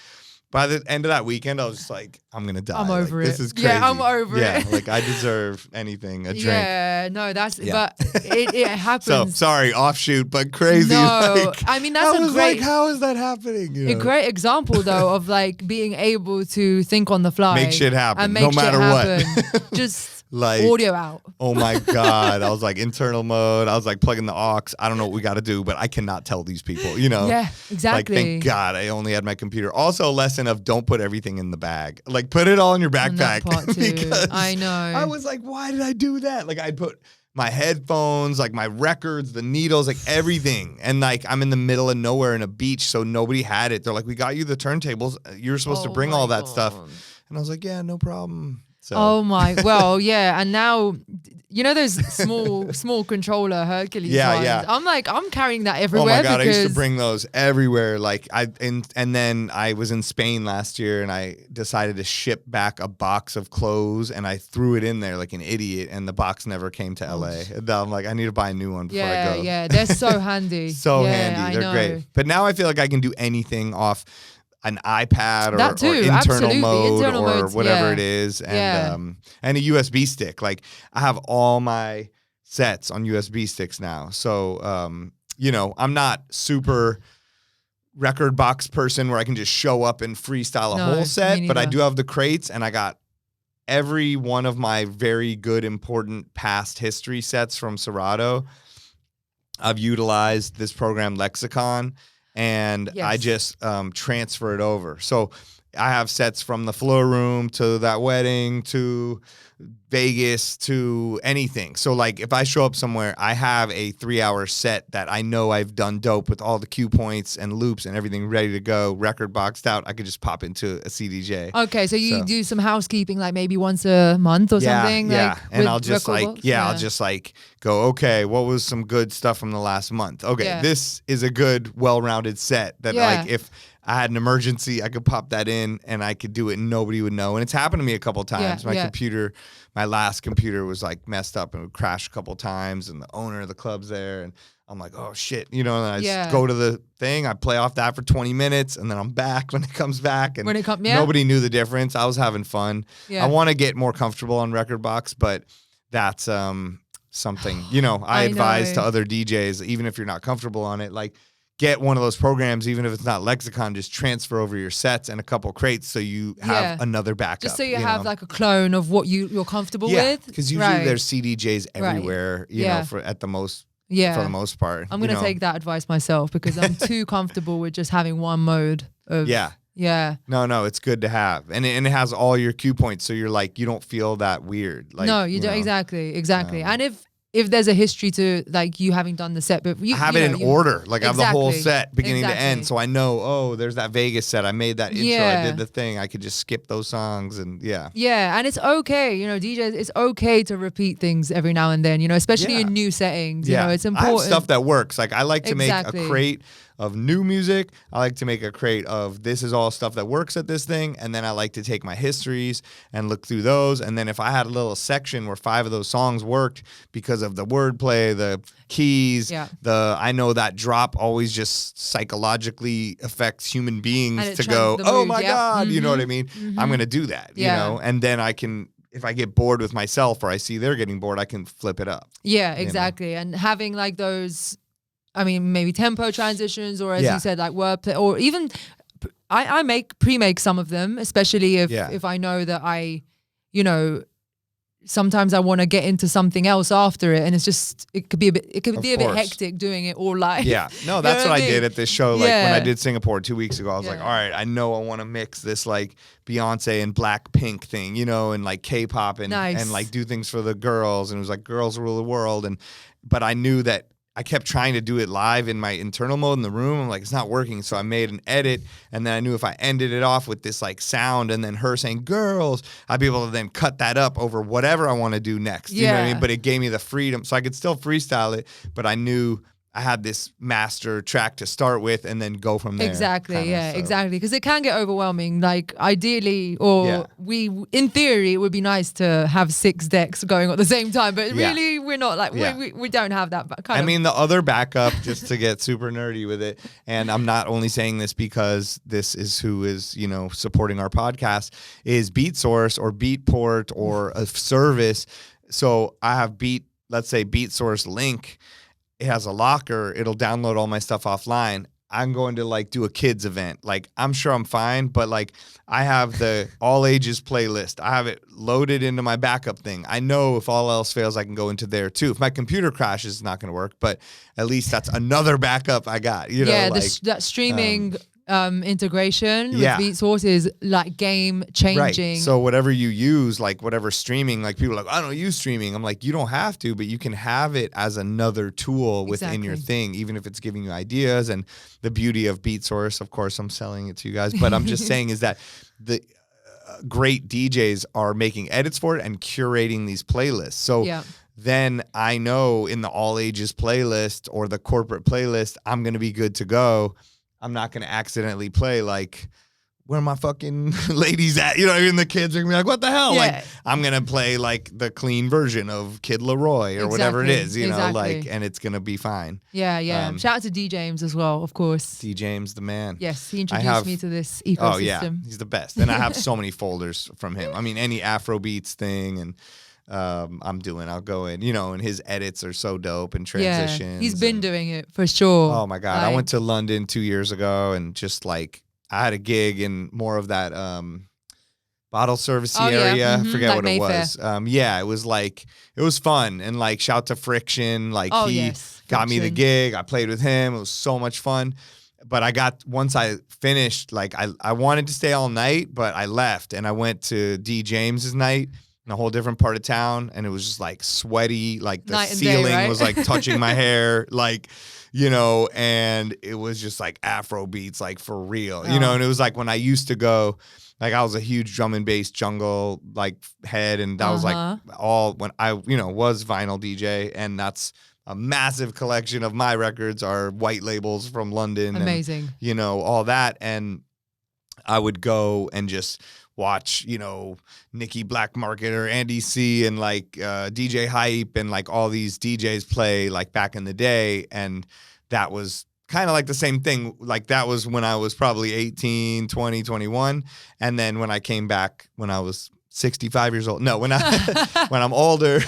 by the end of that weekend, I was just like, I'm going to die. I'm over it. This is crazy. Yeah, I'm over it. Yeah, like I deserve anything, a drink. Yeah, no, but it happens. So, sorry, offshoot, but crazy. No, like, I mean, that's a great, how is that happening? You know? A great example, though, of like being able to think on the fly. Make shit happen, and make no matter what. Just like audio out. Oh my God. I was like internal mode. I was like plugging the aux. I don't know what we got to do, but I cannot tell these people, you know? Yeah, exactly. Like, thank God I only had my computer. Also a lesson of don't put everything in the bag. Like put it all in your backpack. Because I know. I was like, why did I do that? Like I'd put my headphones, like my records, the needles, like everything. And like I'm in the middle of nowhere in a beach, so nobody had it. They're like, we got you the turntables. You're supposed to bring all that stuff. And I was like, yeah, no problem. So. Oh my, well, yeah, and now, you know those small controller Hercules ones? Yeah. I'm like, I'm carrying that everywhere. Oh my God, I used to bring those everywhere. Like and then I was in Spain last year and I decided to ship back a box of clothes and I threw it in there like an idiot and the box never came to LA. And I'm like, I need to buy a new one before I go. Yeah, they're so handy. Handy, they're great. But now I feel like I can do anything off an iPad or internal mode or whatever it is, and a USB stick. Like I have all my sets on USB sticks now. So you know, I'm not super record box person where I can just show up and freestyle a whole set, but I do have the crates and I got every one of my very good important past history sets from Serato. I've utilized this program Lexicon. And I just transfer it over. So I have sets from the floor room to that wedding to Vegas to anything. So like if I show up somewhere, I have a 3-hour set that I know I've done dope with all the cue points and loops and everything ready to go, record boxed out. I could just pop into a CDJ. Okay, so you do some housekeeping like maybe once a month or something? Yeah, like, and I'll just like, I'll just like go, okay, what was some good stuff from the last month? Okay, this is a good, well-rounded set that like if I had an emergency, I could pop that in and I could do it and nobody would know. And it's happened to me a couple of times. My computer, my last computer was like messed up and would crash a couple of times and the owner of the club's there and I'm like, oh shit, you know, and I just go to the thing, I play off that for 20 minutes and then I'm back when it comes back and nobody knew the difference. I was having fun. I want to get more comfortable on record box, but that's something, you know, I advise to other DJs, even if you're not comfortable on it, like get one of those programs, even if it's not Lexicon, just transfer over your sets and a couple crates so you have another backup. Just so you have like a clone of what you're comfortable with. Because usually there's CDJs everywhere, you know, for the most part. I'm going to take that advice myself because I'm too comfortable with just having one mode of... Yeah. No, it's good to have. And it has all your cue points, so you're like, you don't feel that weird. Like, no, you don't. Exactly. And if there's a history to like you having done the set, but you I have it in order. Like I have the whole set beginning to end. So I know, oh, there's that Vegas set. I made that intro. I did the thing. I could just skip those songs and yeah. Yeah. And it's okay. You know, DJs, it's okay to repeat things every now and then, you know, especially in new settings. You know, it's important. I have stuff that works. Like I like to make a crate of new music. I like to make a crate of this is all stuff that works at this thing. And then I like to take my histories and look through those. And then if I had a little section where 5 of those songs worked because of the wordplay, the keys, I know that drop always just psychologically affects human beings to go, oh my God, you know what I mean? I'm going to do that, you know? And then I can, if I get bored with myself or I see they're getting bored, I can flip it up. Yeah, exactly. You know? And having like those, I mean, maybe tempo transitions or as you said, like wordplay or even I pre-make some of them, especially if I know that you know, sometimes I want to get into something else after it, and it could be a bit hectic doing it all live. Yeah, no, that's what I did at this show. Like when I did Singapore 2 weeks ago, I was like, all right, I know I want to mix this like Beyonce and Blackpink thing, you know, and like K-pop and like do things for the girls, and it was like girls rule the world, but I knew that I kept trying to do it live in my internal mode in the room. I'm like, it's not working. So I made an edit, and then I knew if I ended it off with this like sound and then her saying girls, I'd be able to then cut that up over whatever I want to do next. You know what I mean? But it gave me the freedom. So I could still freestyle it, but I knew I had this master track to start with and then go from there. Exactly, exactly. Because it can get overwhelming. Like ideally, or in theory, it would be nice to have 6 decks going at the same time. But really, we're not like, we don't have that kind of. I mean, the other backup, just to get super nerdy with it, and I'm not only saying this because this is who is, you know, supporting our podcast, is BeatSource or Beatport or a service. So I have let's say BeatSource Link. It has a locker. It'll download all my stuff offline. I'm going to like do a kids event. Like I'm sure I'm fine, but like I have the all ages playlist. I have it loaded into my backup thing. I know if all else fails, I can go into there too. If my computer crashes, it's not going to work, but at least that's another backup I got. You know, that streaming integration with BeatSource is like game changing. Right. So whatever you use, like whatever streaming, like people are like, I don't use streaming. I'm like, you don't have to, but you can have it as another tool within your thing, even if it's giving you ideas. And the beauty of BeatSource, of course, I'm selling it to you guys, but I'm just saying is that the great DJs are making edits for it and curating these playlists. So then I know in the all ages playlist or the corporate playlist, I'm going to be good to go. I'm not going to accidentally play like, where my fucking ladies at? You know what I mean? The kids are going to be like, what the hell? Like, I'm going to play like the clean version of Kid Laroi or whatever it is, you know, like, and it's going to be fine. Yeah. Shout out to D. James as well, of course. D. James, the man. Yes, he introduced me to this ecosystem. Oh, yeah. He's the best. And I have so many folders from him. I mean, any Afrobeats thing and I'll go in, you know, and his edits are so dope and transitions. Yeah, he's been doing it for sure. Oh my God. I went to London 2 years ago and just like, I had a gig in more of that bottle service area. I forget like what Mayfair. It was. It was like, it was fun. And like, shout to Friction. Like he got me the gig. I played with him. It was so much fun. But once I finished, like I wanted to stay all night, but I left and I went to D. James's night. In a whole different part of town, and it was just like sweaty, like the ceiling was like touching my hair, like, you know, and it was just like Afro beats, like for real, you know, and it was like when I used to go, like I was a huge drum and bass jungle like head, and that was like all when I, you know, was vinyl DJ, and that's a massive collection of my records are white labels from London. Amazing. And, you know, all that, and I would go and just watch, you know, Nicky Black Market or Andy C and like DJ Hype and like all these DJs play like back in the day. And that was kind of like the same thing. Like that was when I was probably 18, 20, 21. And then when I came back when I was 65 years old. No, when I'm older,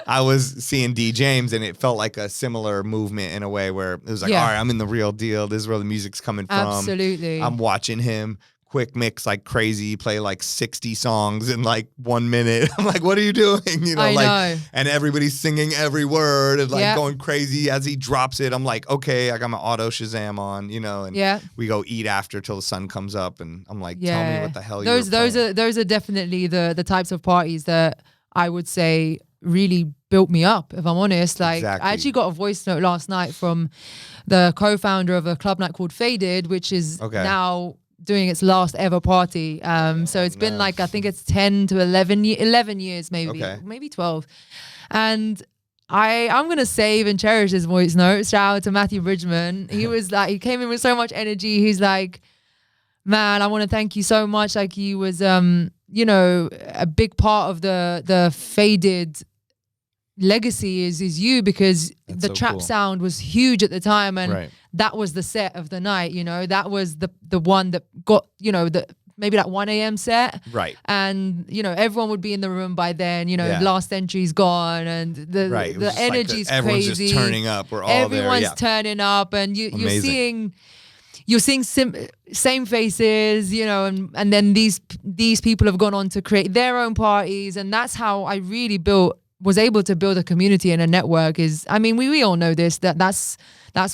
I was seeing D. James and it felt like a similar movement in a way where it was like, all right, I'm in the real deal. This is where the music's coming from. Absolutely. I'm watching him quick mix like crazy, play like 60 songs in like 1 minute. I'm like, what are you doing? You know, and everybody's singing every word and like going crazy as he drops it. I'm like, okay, I got my auto Shazam on, you know, and we go eat after till the sun comes up, and I'm like, tell me what the hell those are definitely the types of parties that I would say really built me up, if I'm honest. Like, Exactly. I actually got a voice note last night from the co-founder of a club night called Faded, which is now doing its last ever party. So it's been like, I think it's 10 to 11 years, maybe 12. And I'm going to save and cherish his voice note. Shout out to Matthew Bridgman. He was like, he came in with so much energy. He's like, man, I want to thank you so much. Like, he was, you know, a big part of the Faded legacy is you, because That's the so trap cool. sound was huge at the time, and that was the set of the night, you know. That was the one that got, you know, the maybe that 1 a.m. set. Right. And, you know, everyone would be in the room by then, you know, Last Entry's gone, and the energy's like everyone's crazy. Just turning up. We're all Everyone's there. turning up, and you're seeing same faces, you know, and then these people have gone on to create their own parties, and that's how I really was able to build a community and a network. We all know this, that's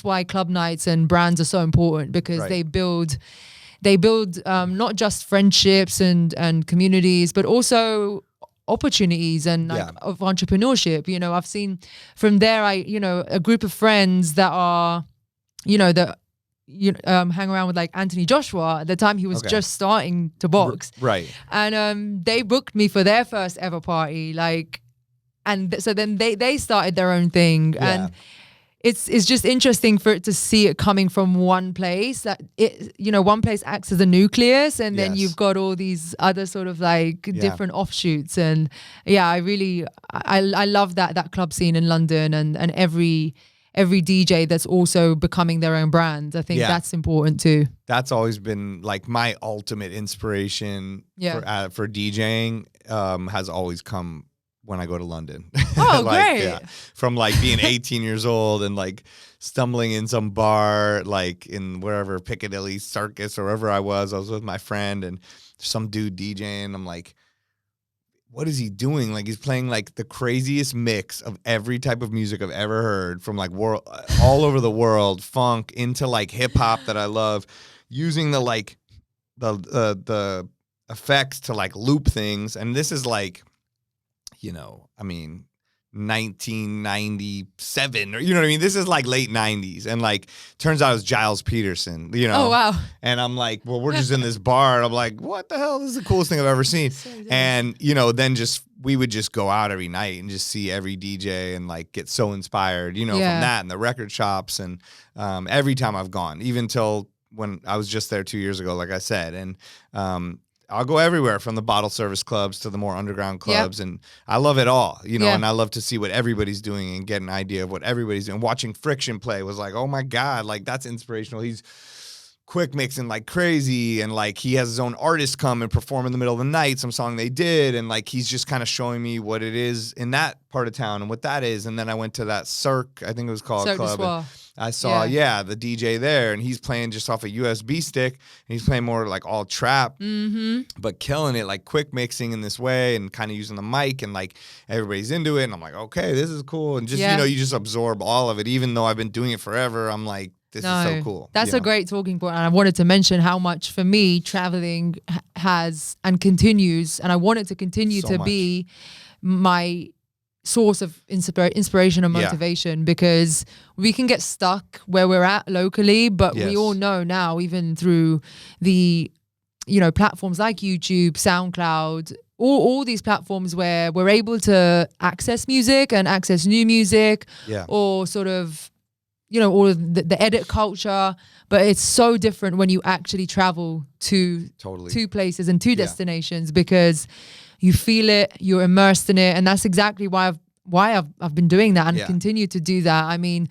why club nights and brands are so important, because they build not just friendships and communities, but also opportunities and of entrepreneurship. You know, I've seen from there, a group of friends that are, you know, that hang around with, like Anthony Joshua at the time he was just starting to box, and they booked me for their first ever party, like, and so then they started their own thing, and it's just interesting for it to see it coming from one place, that one place acts as a nucleus, and then you've got all these other sort of like different offshoots. And I love that club scene in London, and every DJ that's also becoming their own brand. I think that's important too. That's always been like my ultimate inspiration for DJing, has always come when I go to London. Oh, great. Yeah. From like being 18 years old and like stumbling in some bar, like in wherever, Piccadilly Circus or wherever I was with my friend, and some dude DJing. I'm like, what is he doing? Like, he's playing like the craziest mix of every type of music I've ever heard, from like all over the world, funk into like hip hop that I love, using the like the effects to like loop things. And this is like, 1997, or this is like late 90s, and like turns out it's Giles Peterson, Oh wow. And I'm like, well, we're just in this bar, and I'm like, what the hell, this is the coolest thing I've ever seen. And then we would just go out every night and just see every DJ and like get so inspired, from that and the record shops, and every time I've gone, even till when I was just there 2 years ago, like I said. And I'll go everywhere, from the bottle service clubs to the more underground clubs. And I love it all, and I love to see what everybody's doing and get an idea of what everybody's doing. Watching Friction play was like, oh my God, like that's inspirational. He's quick mixing like crazy, and like he has his own artist come and perform in the middle of the night, some song they did, and like he's just kind of showing me what it is in that part of town and what that is. And then I went to that Cirque, I think it was called, club. I saw, the DJ there, and he's playing just off a USB stick, and he's playing more like all trap, but killing it, like quick mixing in this way, and kind of using the mic, and like everybody's into it. And I'm like, okay, this is cool. And just, you just absorb all of it. Even though I've been doing it forever, I'm like, this is so cool. That's a great talking point. And I wanted to mention how much, for me, traveling has and continues, and I want it to continue to be my source of inspiration and motivation, because we can get stuck where we're at locally, but we all know now, even through the platforms like YouTube, SoundCloud, all these platforms where we're able to access music and access new music, or sort of all of the edit culture. But it's so different when you actually travel to two places and two destinations, because you feel it, you're immersed in it. And that's exactly why I've been doing that and continue to do that. I mean,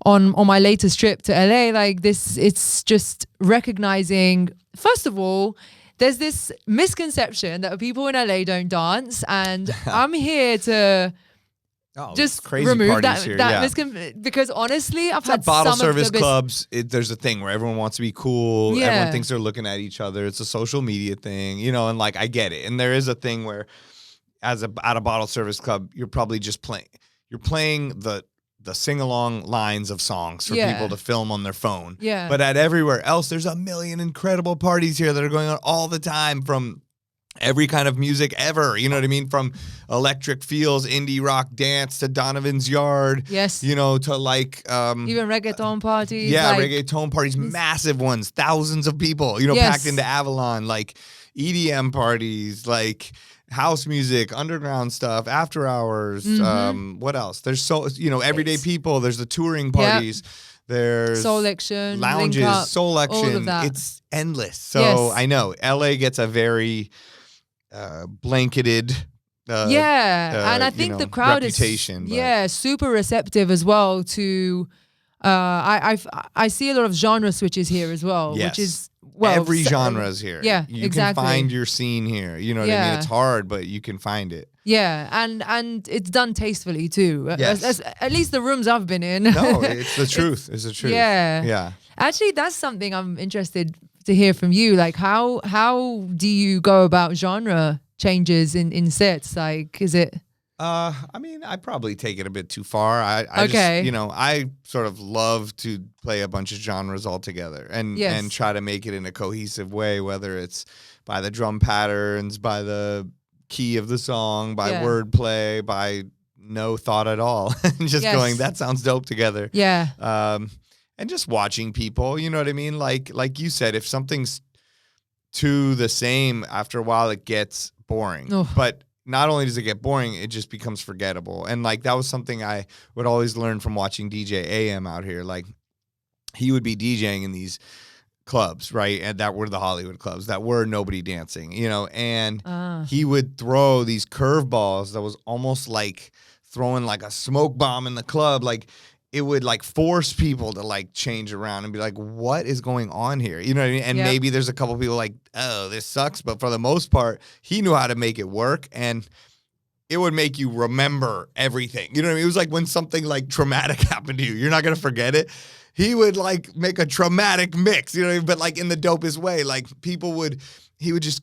on my latest trip to LA, like this, it's just recognizing, first of all, there's this misconception that people in LA don't dance, and I'm here to just crazy remove that here, because honestly, I've had bottle some service of the clubs. There's a thing where everyone wants to be cool. Yeah. Everyone thinks they're looking at each other. It's a social media thing, and like I get it. And there is a thing where, at a bottle service club, you're probably just playing. You're playing the sing-along lines of songs for people to film on their phone. Yeah. But at everywhere else, there's a million incredible parties here that are going on all the time, from every kind of music ever, you know what I mean? From electric feels, indie rock dance to Donovan's Yard. Yes. You know, to like even reggaeton parties. Yeah, like, reggaeton parties, massive ones, thousands of people, you know, packed into Avalon, like EDM parties, like house music, underground stuff, after hours. What else? There's everyday people. There's the touring parties. There's Soul Action, lounges, Soul Action. All of that. It's endless. So I know LA gets a very blanketed. And I think the crowd is super receptive as well to. I see a lot of genre switches here as well, which is every genre's here. Yeah, you can find your scene here. You know what I mean? It's hard, but you can find it. Yeah, and it's done tastefully too. Yes. At least the rooms I've been in. No, it's the truth. It's the truth. Yeah. Actually, that's something I'm interested to hear from you. Like, how do you go about genre changes in sets? Like, is it? I mean, I probably take it a bit too far. I just, I sort of love to play a bunch of genres all together and try to make it in a cohesive way, whether it's by the drum patterns, by the key of the song, by wordplay, by no thought at all. And just going, that sounds dope together. Yeah. And just watching people, you know what I mean? Like you said, if something's too the same, after a while it gets boring. But not only does it get boring, it just becomes forgettable. And like that was something I would always learn from watching DJ AM out here. Like he would be DJing in these clubs, right? And that were the Hollywood clubs that were nobody dancing, you know, and he would throw these curveballs that was almost like throwing like a smoke bomb in the club. Like it would like force people to like change around and be like, what is going on here? You know what I mean? And maybe there's a couple people like, oh, this sucks. But for the most part, he knew how to make it work. And it would make you remember everything. You know what I mean? It was like when something like traumatic happened to you, you're not going to forget it. He would like make a traumatic mix, you know what I mean? But like in the dopest way. Like he would just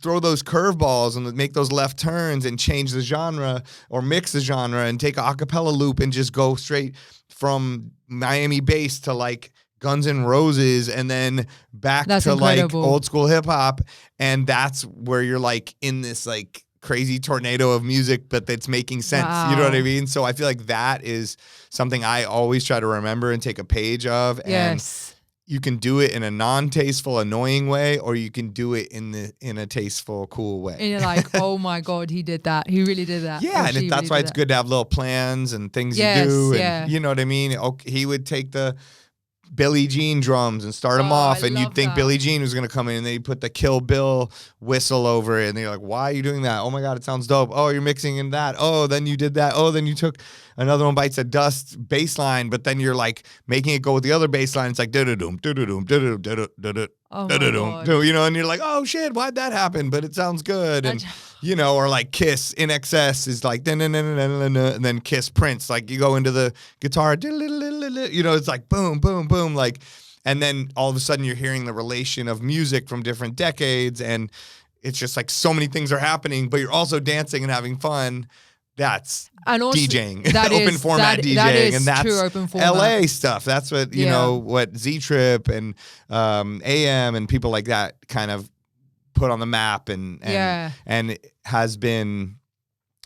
throw those curveballs and make those left turns and change the genre or mix the genre and take a acapella loop and just go straight from Miami bass to like Guns N' Roses and then back to incredible. Like old school hip hop. And that's where you're like in this like crazy tornado of music, but that's making sense. Wow. You know what I mean? So I feel like that is something I always try to remember and take a page of. And you can do it in a non-tasteful, annoying way, or you can do it in a tasteful, cool way. And you're like, oh my God, he did that. He really did that. Yeah, and that's why it's good to have little plans and things you do. And you know what I mean? He would take the Billie Jean drums and start them off, and you'd think Billie Jean was going to come in, and then you put the Kill Bill whistle over it, and you're like, why are you doing that? Oh my God, it sounds dope. Oh, you're mixing in that. Oh, then you did that. Oh, then you took another one bites of dust bass line, but then you're like making it go with the other bass line. It's like do-do-doom, do-do-doom, do-do-doom, do-do-doom, do-do-doom, you know, and you're like, oh shit, why'd that happen? But it sounds good. And you know, or like Kiss in excess is like and then Kiss Prince, like you go into the guitar, you know, it's like boom, boom, boom, like, and then all of a sudden you're hearing the relation of music from different decades, and it's just like so many things are happening, but you're also dancing and having fun. That's DJing, open format DJing, and that's true open format. LA stuff. That's what, you know, what Z-Trip and AM and people like that kind of put on the map and has been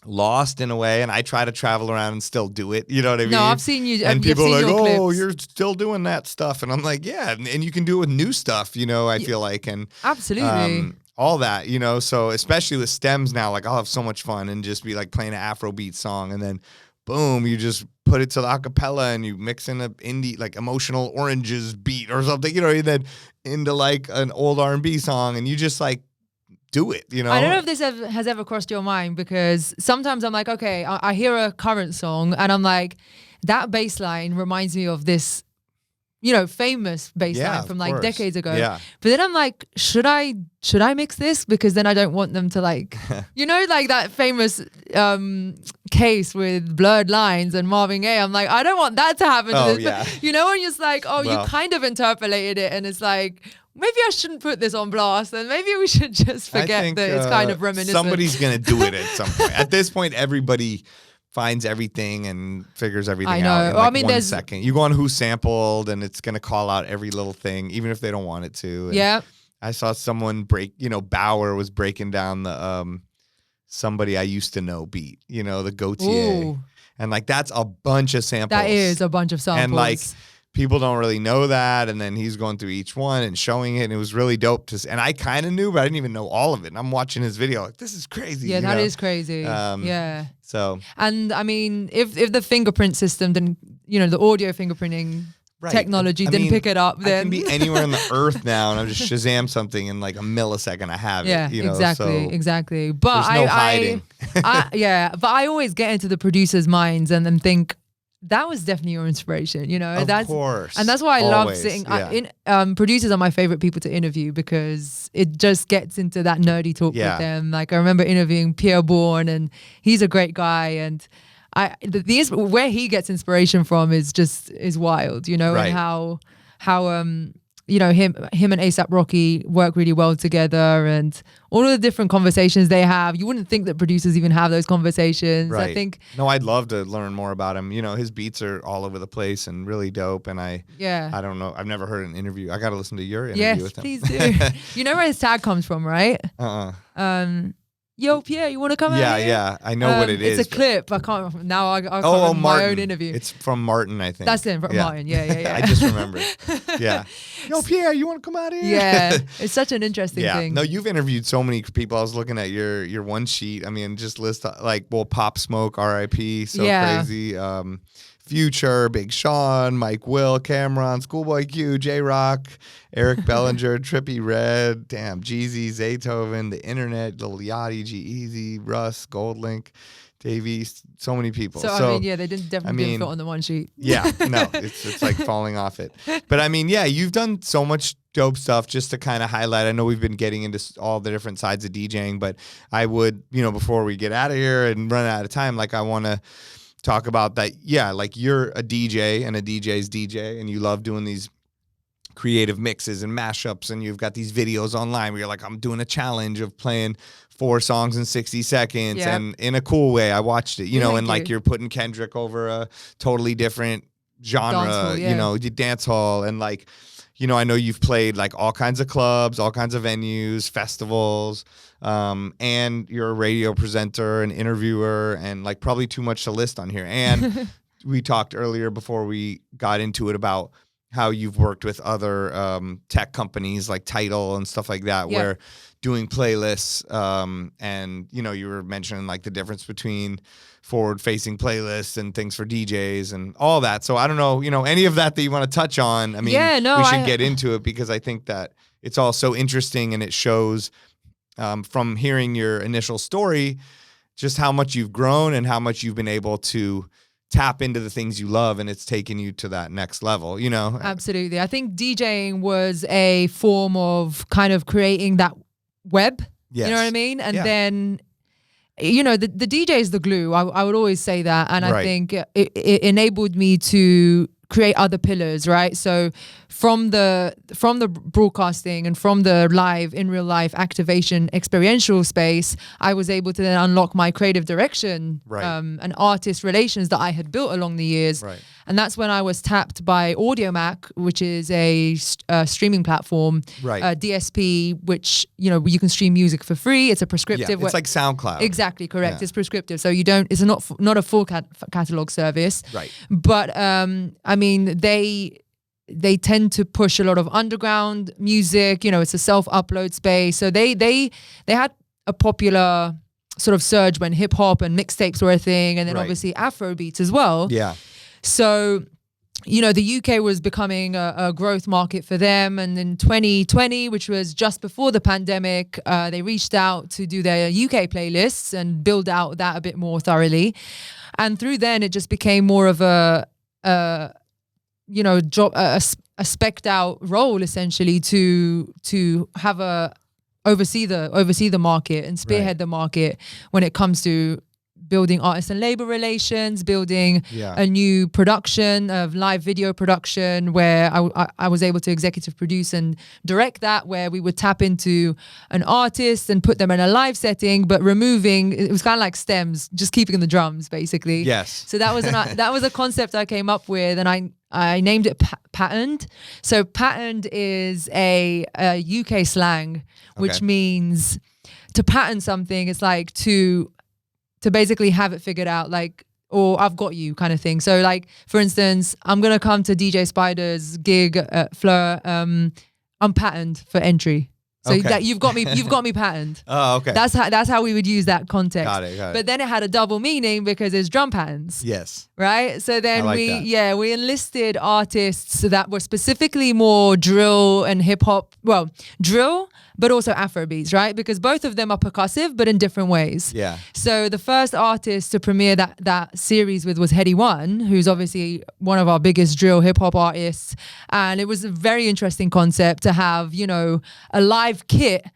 lost in a way. And I try to travel around and still do it. You know what I mean? No, I've seen you. And people are like, oh, you're still doing that stuff. And I'm like, yeah. And you can do it with new stuff, you know, I feel like. And absolutely. All that, you know, so especially with stems now, like I'll have so much fun and just be like playing an Afrobeat song, and then boom, you just put it to the acapella and you mix in an indie, like Emotional Oranges beat or something, you know, and then into like an old R&B song, and you just like do it, you know. I don't know if this has ever crossed your mind, because sometimes I'm like, okay, I hear a current song and I'm like, that bass line reminds me of this, you know, famous bass line from like decades ago. Yeah. But then I'm like, should I mix this? Because then I don't want them to like, you know, like that famous case with Blurred Lines and Marvin Gaye. I'm like, I don't want that to happen to this. But, you know, when you're just like, oh, you kind of interpolated it, and it's like, maybe I shouldn't put this on blast, and maybe we should just forget that it's kind of reminiscent. Somebody's going to do it at some point. At this point, everybody finds everything and figures everything out in like 1 second. You go on Who Sampled, and it's going to call out every little thing, even if they don't want it to. And, I saw someone Bauer was breaking down the Somebody I Used to Know beat, the Gautier. Ooh. And like, that's a bunch of samples. That is a bunch of samples. And like, people don't really know that. And then he's going through each one and showing it. And it was really dope and I kind of knew, but I didn't even know all of it. And I'm watching his video like, this is crazy. Yeah, that is crazy. Yeah. So. And I mean, if the fingerprint system didn't, the audio fingerprinting technology didn't pick it up, then. I can be anywhere on the earth now and I'll just Shazam something in like a millisecond. I have it. Yeah, exactly. But there's no hiding. But I always get into the producers' minds and then think, that was definitely your inspiration, Of course. And that's why I love sitting. Producers are my favorite people to interview because it just gets into that nerdy talk with them. Like I remember interviewing Pierre Bourne, and he's a great guy. And where he gets inspiration from is wild, and how him and A$AP Rocky work really well together, and all of the different conversations they have. You wouldn't think that producers even have those conversations. Right. I think. No, I'd love to learn more about him. His beats are all over the place and really dope. And I don't know. I've never heard an interview. I got to listen to your interview with him. Yes, please do. You know where his tag comes from, right? Yo, Pierre, you want to come out here? Yeah, I know what it is. It's a clip. I can't. Now I can't remember my own interview. It's from Martin, I think. That's it, from Martin. Yeah. I just remembered. Yeah. Yo, Pierre, you want to come out here? Yeah, it's such an interesting thing. No, you've interviewed so many people. I was looking at your one sheet. I mean, just list Pop Smoke, R.I.P. So crazy. Future, Big Sean, Mike Will, Cameron, Schoolboy Q, J-Rock, Eric Bellinger, Trippie Redd, Jeezy, Zaytoven, The Internet, Lil Yachty, G-Eazy, Russ, Goldlink, Dave East, so many people. So I mean, they didn't fit on the one sheet. Yeah, no, it's like falling off it. But I mean, you've done so much dope stuff. Just to kind of highlight, I know we've been getting into all the different sides of DJing, but I would, before we get out of here and run out of time, I want to talk about that. Like you're a DJ and a DJ's DJ, and you love doing these creative mixes and mashups, and you've got these videos online where you're like, I'm doing a challenge of playing 4 songs in 60 seconds and in a cool way. I watched it, and like you're putting Kendrick over a totally different genre, dance hall, and like, I know you've played like all kinds of clubs, all kinds of venues, festivals, and you're a radio presenter, an interviewer, and like probably too much to list on here. And we talked earlier before we got into it about how you've worked with other tech companies like Tidal and stuff like that, where doing playlists, and you were mentioning like the difference between forward-facing playlists and things for DJs and all that. So I don't know, any of that you want to touch on. I mean, we should get into it because I think that it's all so interesting, and it shows from hearing your initial story just how much you've grown and how much you've been able to tap into the things you love, and it's taken you to that next level, Absolutely. I think DJing was a form of kind of creating that web, you know what I mean? And then, the DJ is the glue. I would always say that. And I think it enabled me to create other pillars, right? So from the broadcasting and from the live, in real life activation experiential space, I was able to then unlock my creative direction and artist relations that I had built along the years. Right. And that's when I was tapped by AudioMac, which is a streaming platform, DSP, which, you can stream music for free. It's a prescriptive. It's like SoundCloud. Exactly, correct. Yeah. It's prescriptive. So it's not a full catalog service. Right. But, I mean, they tend to push a lot of underground music. It's a self-upload space. So they had a popular sort of surge when hip hop and mixtapes were a thing, and then obviously Afro beats as well. Yeah. So, the UK was becoming a growth market for them. And in 2020, which was just before the pandemic, they reached out to do their UK playlists and build out that a bit more thoroughly. And through then, it just became more of a job, a spec'd out role essentially to have oversee the market and spearhead the market when it comes to building artist and labor relations, building a new production of live video production where I was able to executive produce and direct that, where we would tap into an artist and put them in a live setting, but removing, it was kind of like stems, just keeping the drums basically. Yes. So that was a concept I came up with, and I named it patterned. So patterned is a UK slang, which means to pattern something is like to basically have it figured out, like, or I've got you kind of thing. So like, for instance, I'm going to come to DJ Spider's gig at Fleur. I'm patterned for entry. So that you've got me patterned. Oh, okay. That's how we would use that context. Got it. But then it had a double meaning because it's drum patterns. Yes. Right? So then we enlisted artists that were specifically more drill and hip hop. Well, drill, but also Afrobeats, right? Because both of them are percussive, but in different ways. Yeah. So the first artist to premiere that series with was Heady One, who's obviously one of our biggest drill hip hop artists. And it was a very interesting concept to have, you know, a live kit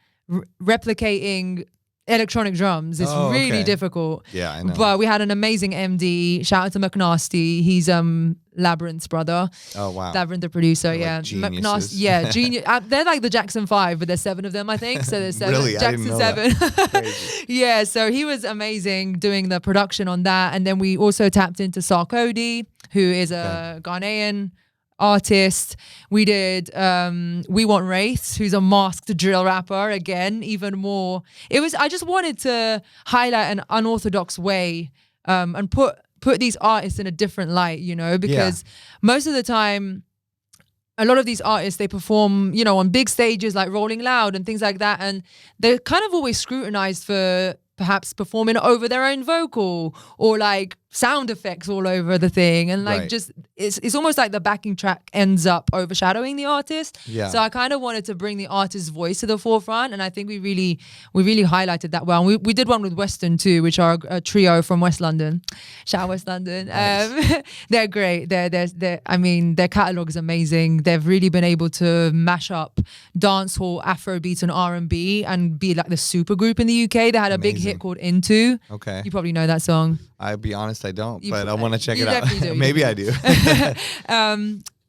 replicating electronic drums. It's really difficult. Yeah, I know. But we had an amazing MD. Shout out to McNasty. He's Labyrinth's brother. Oh wow. Labyrinth, the producer. They're yeah, like geniuses. McNasty. Genius. They're like the Jackson 5, but there's 7 of them, I think. So there's 7. Really? Jackson I didn't know 7. Crazy. Yeah. So he was amazing doing the production on that, and then we also tapped into Sarkodie, who is a Ghanaian artist. We did We Want Wraiths, who's a masked drill rapper, again, even more. I just wanted to highlight an unorthodox way and put these artists in a different light, you know, because most of the time a lot of these artists, they perform, you know, on big stages like Rolling Loud and things like that, and they're kind of always scrutinized for perhaps performing over their own vocal or like sound effects all over the thing, and like just it's almost like the backing track ends up overshadowing the artist. So I kind of wanted to bring the artist's voice to the forefront, and I think we really I we did one with Western too, which are a trio from West London. Shout out West London. Nice. They're great. I mean, their catalog is amazing. They've really been able to mash up dancehall, Afrobeats and R&B and be like the super group in the UK. They had a big hit called Into. Okay. You probably know that song. I'll be honest, I don't, but I want to check it out. Do. Maybe I do.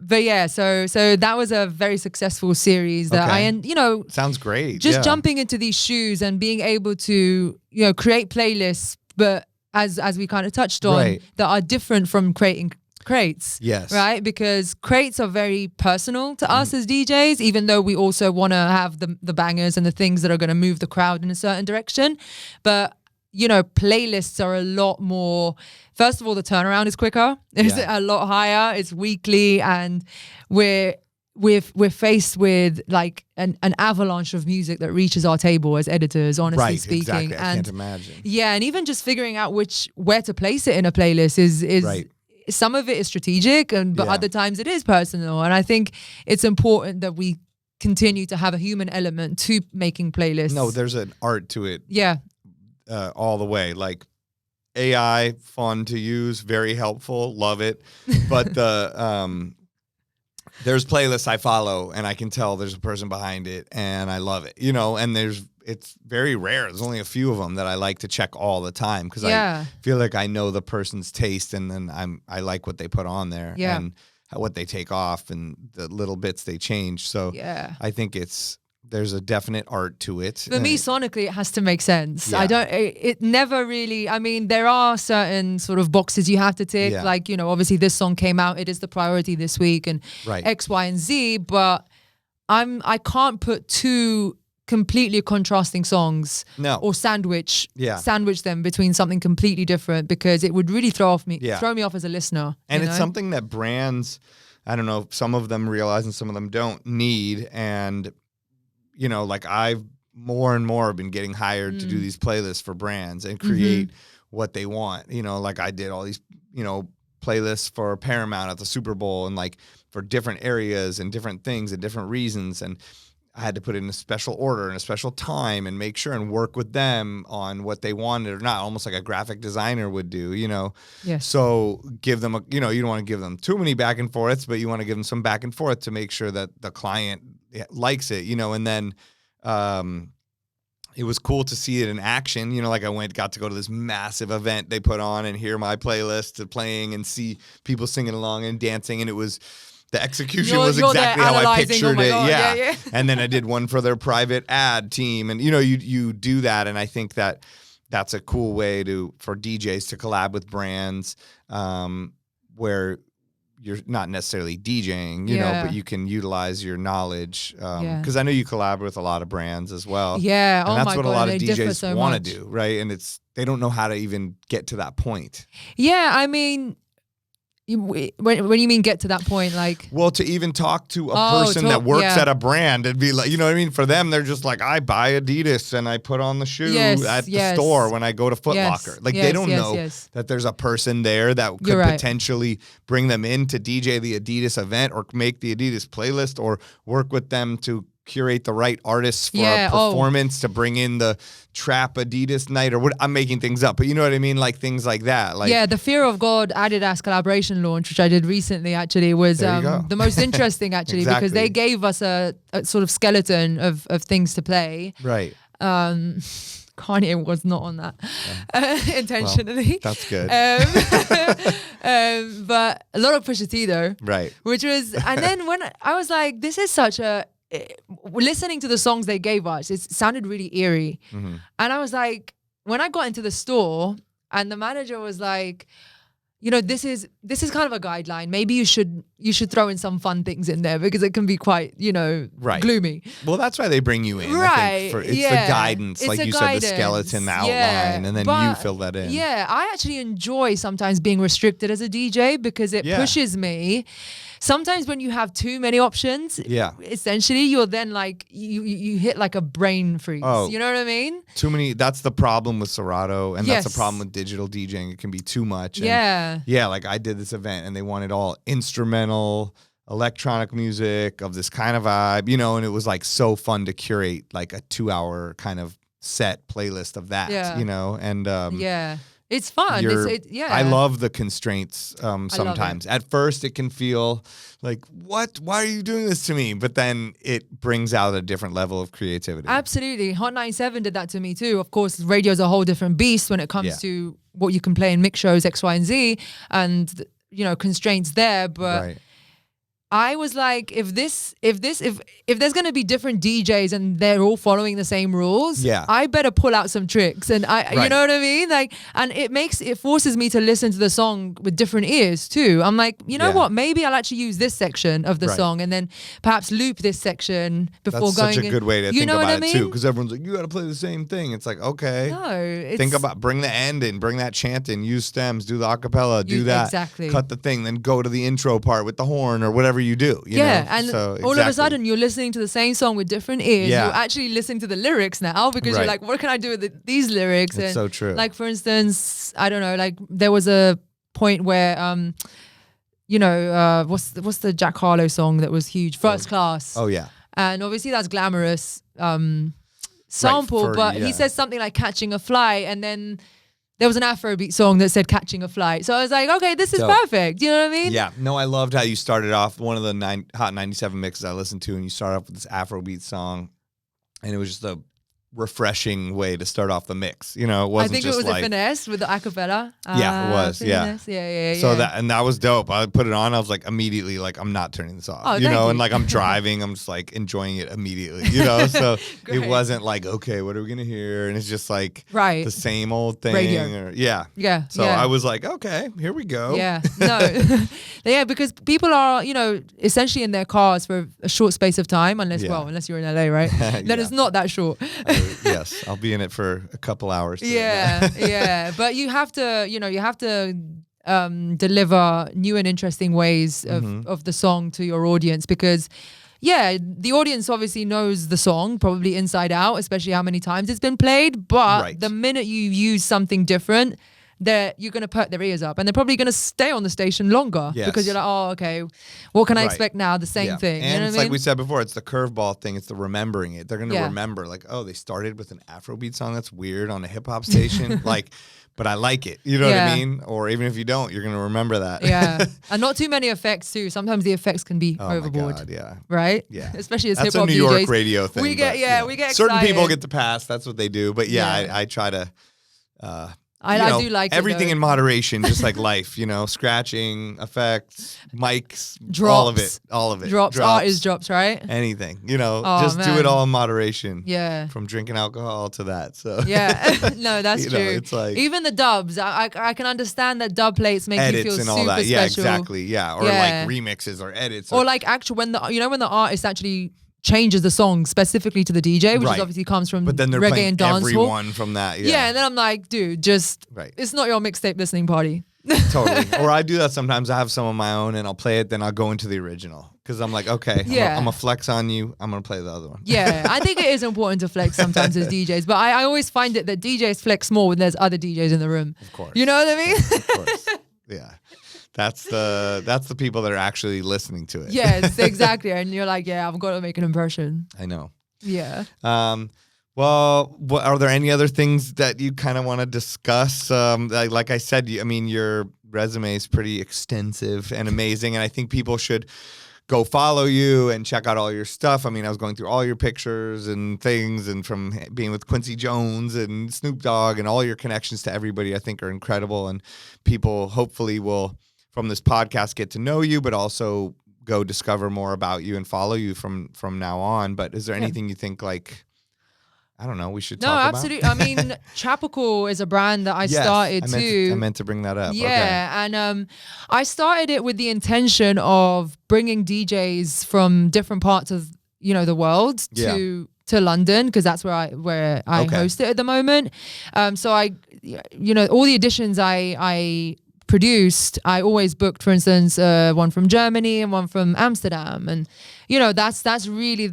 But yeah, so that was a very successful series that you know, sounds great. Just jumping into these shoes and being able to, you know, create playlists, but as we kind of touched on, that are different from creating crates. Yes. Right? Because crates are very personal to us as DJs, even though we also want to have the bangers and the things that are going to move the crowd in a certain direction. But you know, playlists are a lot more, first of all, the turnaround is quicker. It's a lot higher. It's weekly, and we're faced with like an avalanche of music that reaches our table as editors, honestly speaking. Exactly. I and can't imagine. Yeah, and even just figuring out where to place it in a playlist is some of it is strategic, but other times it is personal. And I think it's important that we continue to have a human element to making playlists. No, there's an art to it. Yeah. All the way, like AI, fun to use, very helpful, love it. But there's playlists I follow, and I can tell there's a person behind it, and I love it, you know. And it's very rare. There's only a few of them that I like to check all the time because I feel like I know the person's taste, and then I like what they put on there and what they take off and the little bits they change. So I think there's a definite art to it. For me, sonically, it has to make sense. It never really, I mean, there are certain sort of boxes you have to tick. Like, you know, obviously this song came out, it is the priority this week and X, Y, and Z, but I can't put two completely contrasting songs or sandwich them between something completely different, because it would really throw me off as a listener. And it's something that brands, I don't know, some of them realize and some of them don't need. And you know, like I've more and more been getting hired to do these playlists for brands and create what they want. You know, like I did all these, you know, playlists for Paramount at the Super Bowl and like for different areas and different things and different reasons. And I had to put in a special order and a special time and make sure and work with them on what they wanted or not, almost like a graphic designer would do, you know? Yes. So give them you don't want to give them too many back and forths, but you want to give them some back and forth to make sure that the client likes it, you know? And then, it was cool to see it in action. You know, like got to go to this massive event they put on and hear my playlist playing and see people singing along and dancing. And it was, the execution was exactly how I pictured it. Yeah. And then I did one for their private ad team. And, you know, you do that. And I think that's a cool way for DJs to collab with brands where you're not necessarily DJing, you know, but you can utilize your knowledge. Because I know you collaborate with a lot of brands as well. Yeah, and that's what a lot of DJs want to do, right? And they don't know how to even get to that point. Yeah, I mean, when you mean get to that point, like, well, to even talk to a person that works at a brand and be like, you know what I mean? For them, they're just like, I buy Adidas and I put on the shoe at the store when I go to Foot Locker. Like they don't know that there's a person there that could potentially bring them in to DJ the Adidas event or make the Adidas playlist or work with them to curate the right artists for a performance to bring in the trap Adidas night or what. I'm making things up, but you know what I mean? Like things like that. Like, the Fear of God Adidas collaboration launch, which I did recently, actually was the most interesting actually because they gave us a sort of skeleton of things to play. Right. Kanye was not on that intentionally. Well, that's good. But a lot of Pusha T though. Right. Which was, and then when I was like, this is such a, listening to the songs they gave us, it sounded really eerie. Mm-hmm. And I was like, when I got into the store and the manager was like, you know, this is kind of a guideline. Maybe you should throw in some fun things in there because it can be quite, you know, gloomy. Well, that's why they bring you in. Right. It's the guidance, like you said, the skeleton, the outline, and then you fill that in. Yeah, I actually enjoy sometimes being restricted as a DJ because it pushes me. Sometimes when you have too many options, essentially you're then like, you hit like a brain freeze. Oh, you know what I mean? Too many. That's the problem with Serato, and that's the problem with digital DJing. It can be too much. And like I did this event and they wanted all instrumental electronic music of this kind of vibe, you know, and it was like so fun to curate like a 2-hour kind of set playlist of that, you know, and it's fun. I love the constraints sometimes. At first, it can feel like, what? Why are you doing this to me? But then it brings out a different level of creativity. Absolutely. Hot 97 did that to me too. Of course, radio's a whole different beast when it comes to what you can play in mix shows, X, Y, and Z, and, you know, constraints there. But I was like, if there's going to be different DJs and they're all following the same rules, I better pull out some tricks. And you know what I mean? Like, and it forces me to listen to the song with different ears too. I'm like, you know what? Maybe I'll actually use this section of the song and then perhaps loop this section before going. That's such a good way to think about it too, because everyone's like, you got to play the same thing. It's like, okay, no, think about, bring the end in, bring that chant in, use stems, do the acapella, do that, cut the thing, then go to the intro part with the horn or whatever you do. You know? And all of a sudden you're listening to the same song with different ears. You're actually listening to the lyrics now because you're like, what can I do with these lyrics? It's so true. Like, for instance, I don't know, like there was a point where, you know, what's the Jack Harlow song that was huge? First Class. Oh, yeah. And obviously that's glamorous sample, but he says something like catching a fly, and then there was an Afrobeat song that said catching a flight. So I was like, okay, this is perfect. You know what I mean? Yeah. No, I loved how you started off one of the Hot 97 mixes I listened to, and you started off with this Afrobeat song, and it was just a refreshing way to start off the mix. You know, it wasn't just I think it was like, a finesse with the acapella. Yeah, it was. Yeah. So that was dope. I put it on. I was like immediately like, I'm not turning this off. Oh, you know, and like I'm driving, I'm just like enjoying it immediately. You know, so it wasn't like, okay, what are we gonna hear? And it's just like the same old thing. Radio. Or, so I was like, okay, here we go. Yeah. No. Yeah, because people are, you know, essentially in their cars for a short space of time, unless you're in LA, right? Then it's not that short. Yes, I'll be in it for a couple hours. Yeah. But you have to, you know, deliver new and interesting ways of the song to your audience because, the audience obviously knows the song probably inside out, especially how many times it's been played. But the minute you use something different, you're going to perk their ears up, and they're probably going to stay on the station longer because you're like, oh, okay, what can I expect now? The same thing. And you know it's like we said before, it's the curveball thing. It's the remembering it. They're going to remember like, oh, they started with an Afrobeat song that's weird on a hip hop station. Like, but I like it. You know what I mean? Or even if you don't, you're gonna remember that. Yeah, and not too many effects too. Sometimes the effects can be overboard. My God, yeah. Right? Yeah. Especially as that's hip hop a New DJs. York radio thing. We get we get certain excited. people get the pass. That's what they do. But I try to. I do like everything it, in moderation, just like life. Scratching, effects, mics, drops, all of it. Drops, artist drops, right? Anything, just do it all in moderation. Yeah. From drinking alcohol to that. So yeah, no, that's true. It's like even the dubs. I can understand that dub plates make you feel and super all that. special. Yeah, exactly. Yeah, or like remixes or edits, or like actual when the artist actually changes the song specifically to the DJ, which is obviously comes from but then they're reggae playing and dancehall. Everyone from that, and then I'm like, dude, it's not your mixtape listening party. Totally. Or I do that sometimes. I have some of my own and I'll play it, then I'll go into the original because I'm like, okay, I'm gonna flex on you. I'm gonna play the other one. Yeah, I think it is important to flex sometimes as DJs, but I always find it that DJs flex more when there's other DJs in the room. Of course. You know what I mean? Of course. Yeah. That's the people that are actually listening to it. Yes, exactly. And you're like, yeah, I've got to make an impression. I know. Yeah. Well, are there any other things that you kind of want to discuss? Like I said, your resume is pretty extensive and amazing, and I think people should go follow you and check out all your stuff. I was going through all your pictures and things, and from being with Quincy Jones and Snoop Dogg and all your connections to everybody, I think are incredible, and people hopefully will, from this podcast, get to know you, but also go discover more about you and follow you from now on. But is there anything you think, like, I don't know, we should talk about? No, absolutely. Tropical is a brand that I started too. I meant to bring that up. Yeah, okay. And I started it with the intention of bringing DJs from different parts of the world to London, because that's where I host it at the moment. So I all the editions I produced, I always booked, for instance, one from Germany and one from Amsterdam, and that's really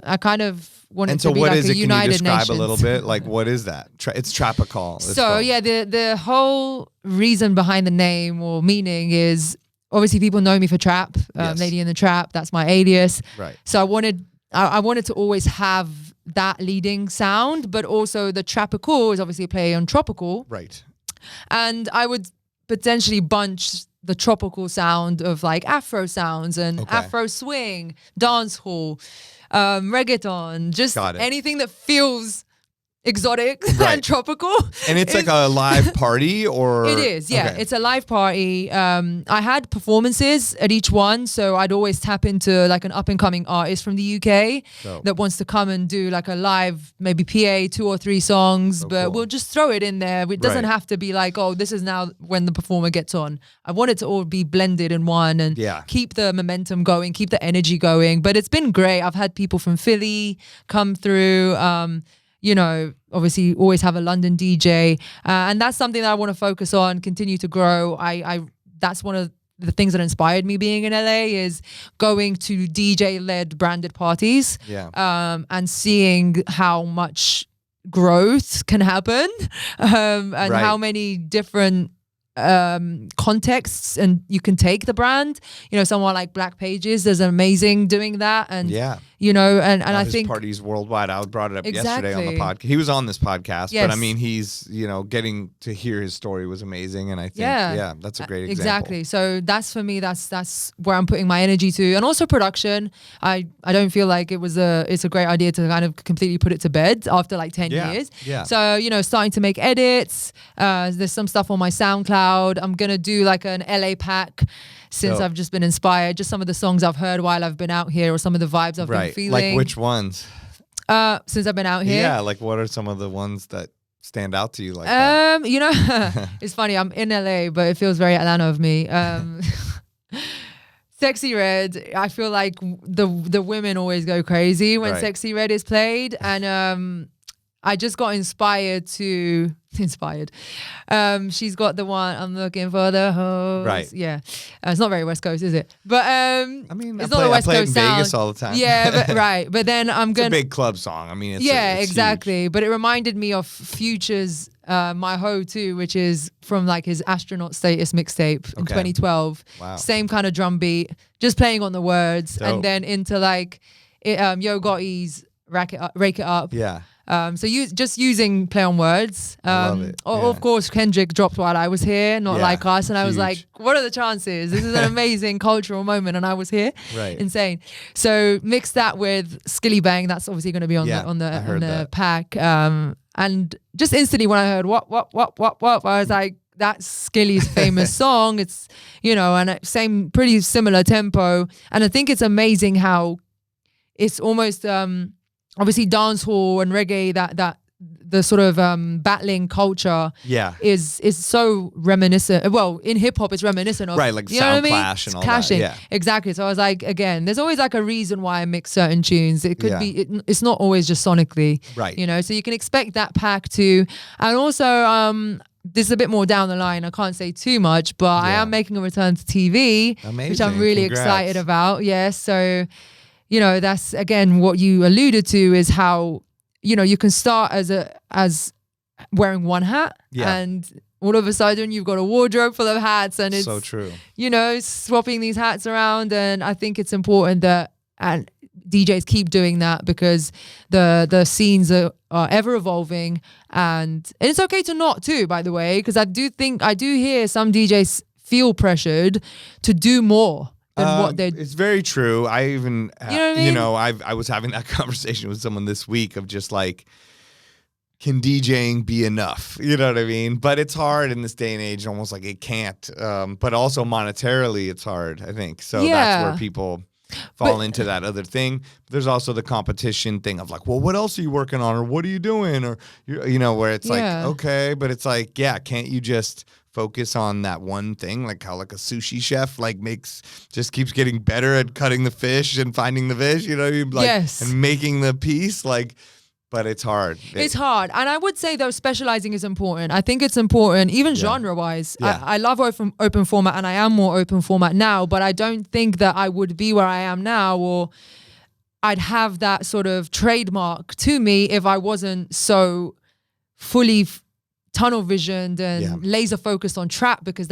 I kind of wanted to be like a United Nations. Can you describe a little bit? Like, what is that? It's Tropical. The whole reason behind the name or meaning is obviously people know me for Trap, Lady in the Trap. That's my alias. Right. So I wanted to always have that leading sound, but also the Tropical is obviously a play on tropical. Right. And I would potentially bunch the tropical sound of like Afro sounds and Afro swing, dancehall, reggaeton, just anything that feels exotic and tropical. And it's like a live party, or it is, yeah. It's a live party. I had performances at each one, so I'd always tap into like an up and coming artist from the UK that wants to come and do like a live, maybe PA 2 or 3 songs, but we'll just throw it in there. It doesn't have to be like, oh, this is now when the performer gets on. I want it to all be blended in one and keep the momentum going, keep the energy going. But it's been great. I've had people from Philly come through. Obviously always have a London DJ, and that's something that I want to focus on, continue to grow. That's one of the things that inspired me being in LA, is going to DJ-led branded parties, and seeing how much growth can happen, and how many different contexts and you can take the brand. Someone like Black Pages is amazing doing that, and and I think parties worldwide. I brought it up yesterday on the podcast. He was on this podcast, but I mean, he's getting to hear his story was amazing, and I think that's a great example. Exactly. So that's for me. That's where I'm putting my energy to, and also production. I don't feel like it's a great idea to kind of completely put it to bed after like 10 years. Yeah. So starting to make edits. There's some stuff on my SoundCloud. I'm gonna do like an LA pack, since I've just been inspired. Just some of the songs I've heard while I've been out here, or some of the vibes I've been feeling. Like which ones? Since I've been out here. Yeah, like what are some of the ones that stand out to you like that? It's funny, I'm in LA, but it feels very Atlanta of me. Sexy Red, I feel like the women always go crazy when Sexy Red is played, and I just got inspired. She's got the one, I'm looking for the hose. Right. Yeah. It's not very West Coast, is it? But I mean, it's not a West I play Coast in sound. Vegas all the time. Yeah, but right. But then it's a big club song. I mean, it's exactly. Huge. But it reminded me of Future's My Ho too, which is from like his Astronaut Status mixtape in 2012. Wow. Same kind of drum beat, just playing on the words. Dope. And then into like Yo Gotti's rake it up. Yeah. So just using play on words. I love it. Of course, Kendrick dropped While I Was Here, Not Like Us. And I was like, what are the chances? This is an amazing cultural moment. And I was here. Right. Insane. So mix that with Skilly Bang. That's obviously going to be on the pack. And just instantly when I heard what, I was like, that's Skilly's famous song. It's, and pretty similar tempo. And I think it's amazing how it's almost obviously dancehall and reggae, that the sort of battling culture is so reminiscent. Well, in hip hop it's reminiscent of, right, like sound clash and all clashing. that. Yeah. Exactly. So I was like, again, there's always like a reason why I mix certain tunes. It could be it's not always just sonically. Right. So you can expect that pack too. And also this is a bit more down the line. I can't say too much, but I am making a return to TV, which I'm really excited about. Yes. So that's again what you alluded to, is how you can start as wearing one hat, and all of a sudden you've got a wardrobe full of hats, and it's so true. Swapping these hats around, and I think it's important that and DJs keep doing that, because the scenes are ever evolving, and it's okay to not too, by the way, because I do hear some DJs feel pressured to do more. It's very true. I even, I was having that conversation with someone this week of just like, can DJing be enough? You know what I mean? But it's hard in this day and age, almost like it can't. But also monetarily, it's hard, I think. So that's where people fall into that other thing. There's also the competition thing of like, well, what else are you working on? Or what are you doing? Or, where it's like, okay, but it's like, can't you just focus on that one thing, like how like a sushi chef just keeps getting better at cutting the fish and finding the fish, and making the piece, but it's hard. It's hard. And I would say though, specializing is important. I think it's important, even genre wise. I love open format, and I am more open format now, but I don't think that I would be where I am now, or I'd have that sort of trademark to me if I wasn't so fully tunnel visioned and laser focused on trap, because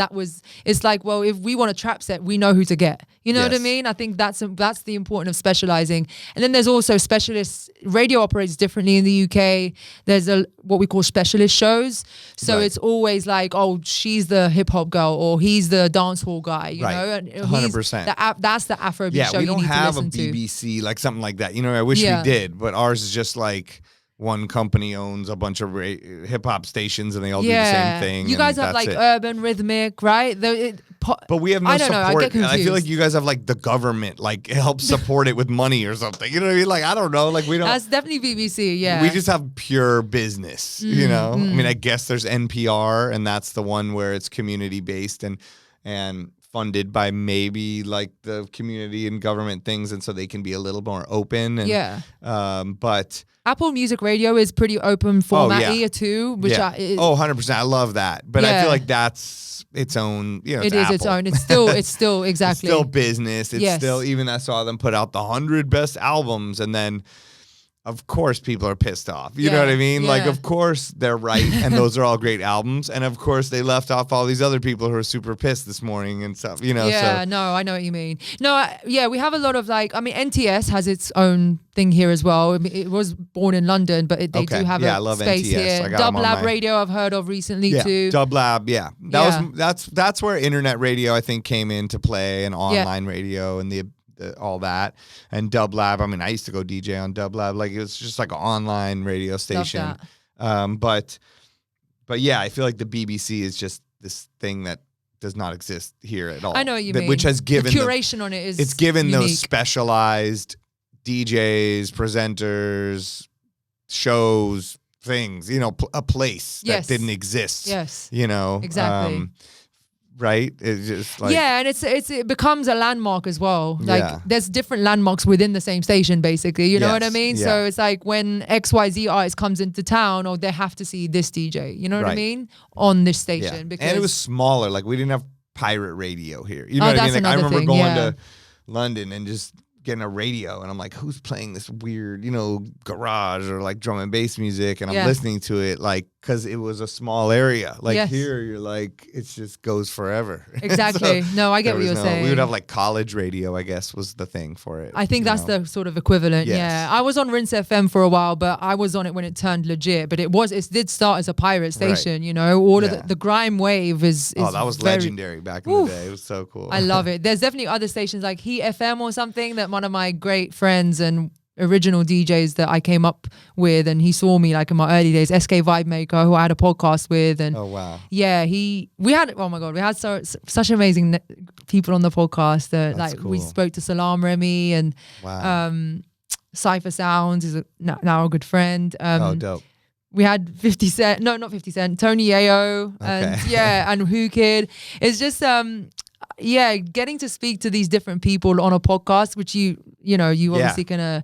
it's like, well, if we want a trap set, we know who to get. You know what I mean? I think that's the importance of specializing. And then there's also specialists. Radio operates differently in the UK. There's what we call specialist shows. So it's always like, oh, she's the hip hop girl, or he's the dance hall guy. You know, and 100%. That's the Afrobeat show. We you don't need have to a listen BBC like something like that. I wish we did, but ours is just like, one company owns a bunch of hip hop stations, and they all do the same thing. You guys have like urban rhythmic, right? But we have no support. I get confused. I feel like you guys have like the government like help support it with money or something. You know what I mean? Like, I don't know. Like, we don't. That's definitely BBC. Yeah. We just have pure business. I mean, I guess there's NPR, and that's the one where it's community based and funded by maybe like the community and government things, and so they can be a little more open. And, but Apple Music Radio is pretty open format too, which 100%. I love that, but I feel like that's its own. It is its own. It's still exactly. It's still business. It's still, even I saw them put out the 100 best albums, and then of course people are pissed off. You know what I mean? Like, of course they're right, and those are all great albums, and of course they left off all these other people who are super pissed this morning and stuff. Yeah, so. no, I know what you mean. No, we have a lot of like, I mean, NTS has its own thing here as well. I mean, it was born in London, but they do have I love space NTS. here. Dub Lab Radio I've heard of recently too. Dub Lab, that's where internet radio I think came into play, and online radio and all that, and Dub Lab. I mean, I used to go DJ on Dub Lab. Like, it was just like an online radio station. But yeah, I feel like the BBC is just this thing that does not exist here at all. I know what you mean. Which has given the curation on it is it's given unique. Those specialized DJs, presenters, shows, things, a place that didn't exist. Yes. Exactly. Right? It's just like, and it becomes a landmark as well. Like, there's different landmarks within the same station, basically. You know what I mean? So it's like when XYZ artist comes into town, or they have to see this DJ, you know what I mean? On this station. Because, and it was smaller. Like, we didn't have pirate radio here. You know what I mean? Like, I remember thing. going to London and just getting a radio, and I'm like, who's playing this weird, garage or like drum and bass music? And I'm listening to it, like, because it was a small area. Like here, you're like, it just goes forever. Exactly. So no, I get what you're saying. We would have like college radio, I guess, was the thing for it. I think that's the sort of equivalent. Yes. Yeah. I was on Rinse FM for a while, but I was on it when it turned legit. But it did start as a pirate station, all of the grime wave is that was legendary back in the day. It was so cool. I love it. There's definitely other stations like Heat FM or something that one of my great friends and original DJs that I came up with, and he saw me like in my early days, SK Vibe Maker, who I had a podcast with, and we had such amazing people on the podcast that we spoke to Salam Remy and Cypher Sounds is now a good friend. Dope. We had 50 Cent, no, not 50 Cent, Tony Yayo, and Who Kid. It's just getting to speak to these different people on a podcast, which you obviously can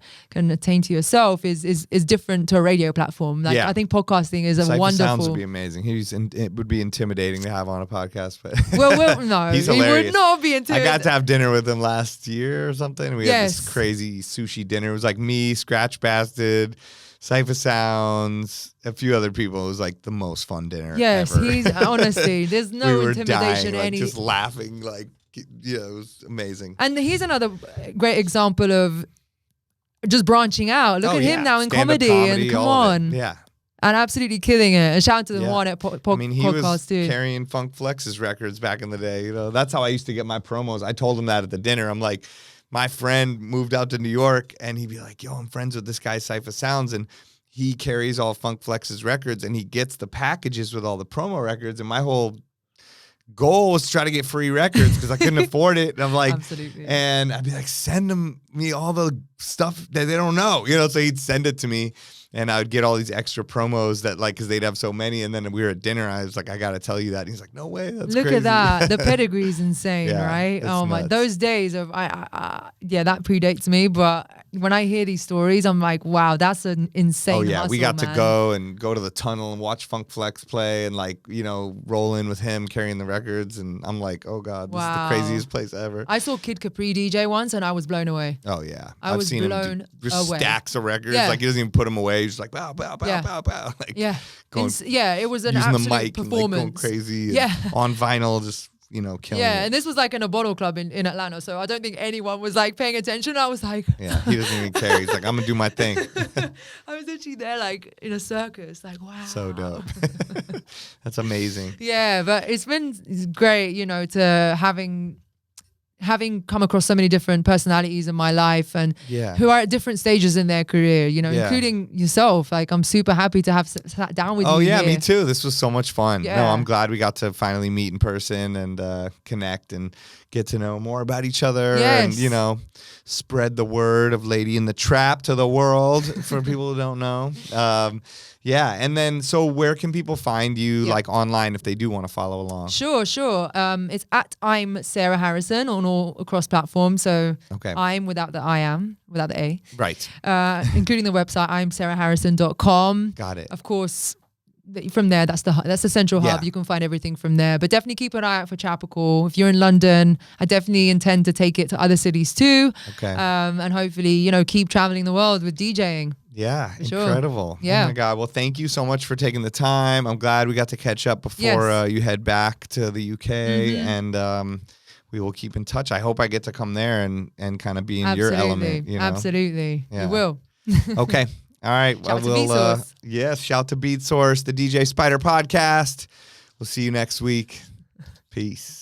attain to yourself, is different to a radio platform. Like I think podcasting is Cypher wonderful. Sounds would be amazing. It would be intimidating to have on a podcast, but no, he's he hilarious. would not be intimidating. I got to have dinner with him last year or something. We had this crazy sushi dinner. It was like me, Scratch Bastard, Cypher Sounds, a few other people. It was like the most fun dinner ever. He's honestly, there's no we were intimidation. Dying, just laughing, like, it was amazing. And he's another great example of just branching out. Look at him now in comedy and come on. Yeah. And absolutely killing it. And shout out to the one at he podcast was too. carrying Funk Flex's records back in the day. That's how I used to get my promos. I told him that at the dinner. I'm like, my friend moved out to New York, and he'd be like, yo, I'm friends with this guy, Cypher Sounds, and he carries all Funk Flex's records, and he gets the packages with all the promo records, and my whole goal was to try to get free records because I couldn't afford it. And I'm like, absolutely. And I'd be like, send me all the stuff that they don't know, so he'd send it to me. And I would get all these extra promos that, like, because they'd have so many. And then we were at dinner. I was like, I got to tell you that. And he's like, no way. That's Look crazy. at that. The pedigree is insane, right? Oh, my. Nuts. Those days of, that predates me. But when I hear these stories, I'm like, wow, that's an insane hustle, we got man. to go to the tunnel and watch Funk Flex play and, like, roll in with him carrying the records. And I'm like, oh, God, this is the craziest place ever. I saw Kid Capri DJ once, and I was blown away. Oh, yeah. I've seen blown him do away. Stacks of records. Like, he doesn't even put them away. He's just like, bow, bow, bow, bow, bow. Like, it was an using absolute the mic performance. And, like, going crazy. And on vinyl, just, killing it. And this was like in a bottle club in Atlanta, so I don't think anyone was like paying attention. I was like, he doesn't even care. He's like, I'm gonna do my thing. I was literally there like in a circus, like, wow, so dope. That's amazing. Yeah, but it's great, to having come across so many different personalities in my life and who are at different stages in their career, including yourself. Like, I'm super happy to have sat down with you. Oh, yeah, here. Me too. This was so much fun. Yeah. No, I'm glad we got to finally meet in person and connect and get to know more about each other and, spread the word of Lady in the Trap to the world for people who don't know. And then, so where can people find you, like, online if they do want to follow along? Sure. It's at I'm Sarah Harrison on all across platforms. So I'm without the A. Right. Including the website, imsarahharrison.com. Got it. Of course, from there, that's the central hub. You can find everything from there. But definitely keep an eye out for Chapical. If you're in London, I definitely intend to take it to other cities too. Okay. And hopefully, keep traveling the world with DJing. Yeah, sure. Incredible. Yeah. Oh my God. Well, thank you so much for taking the time. I'm glad we got to catch up before you head back to the UK, and we will keep in touch. I hope I get to come there and kind of be in your element. Absolutely. You will. Okay. All right. Shout to Beat Source. Shout to Beat Source, the DJ Spider podcast. We'll see you next week. Peace.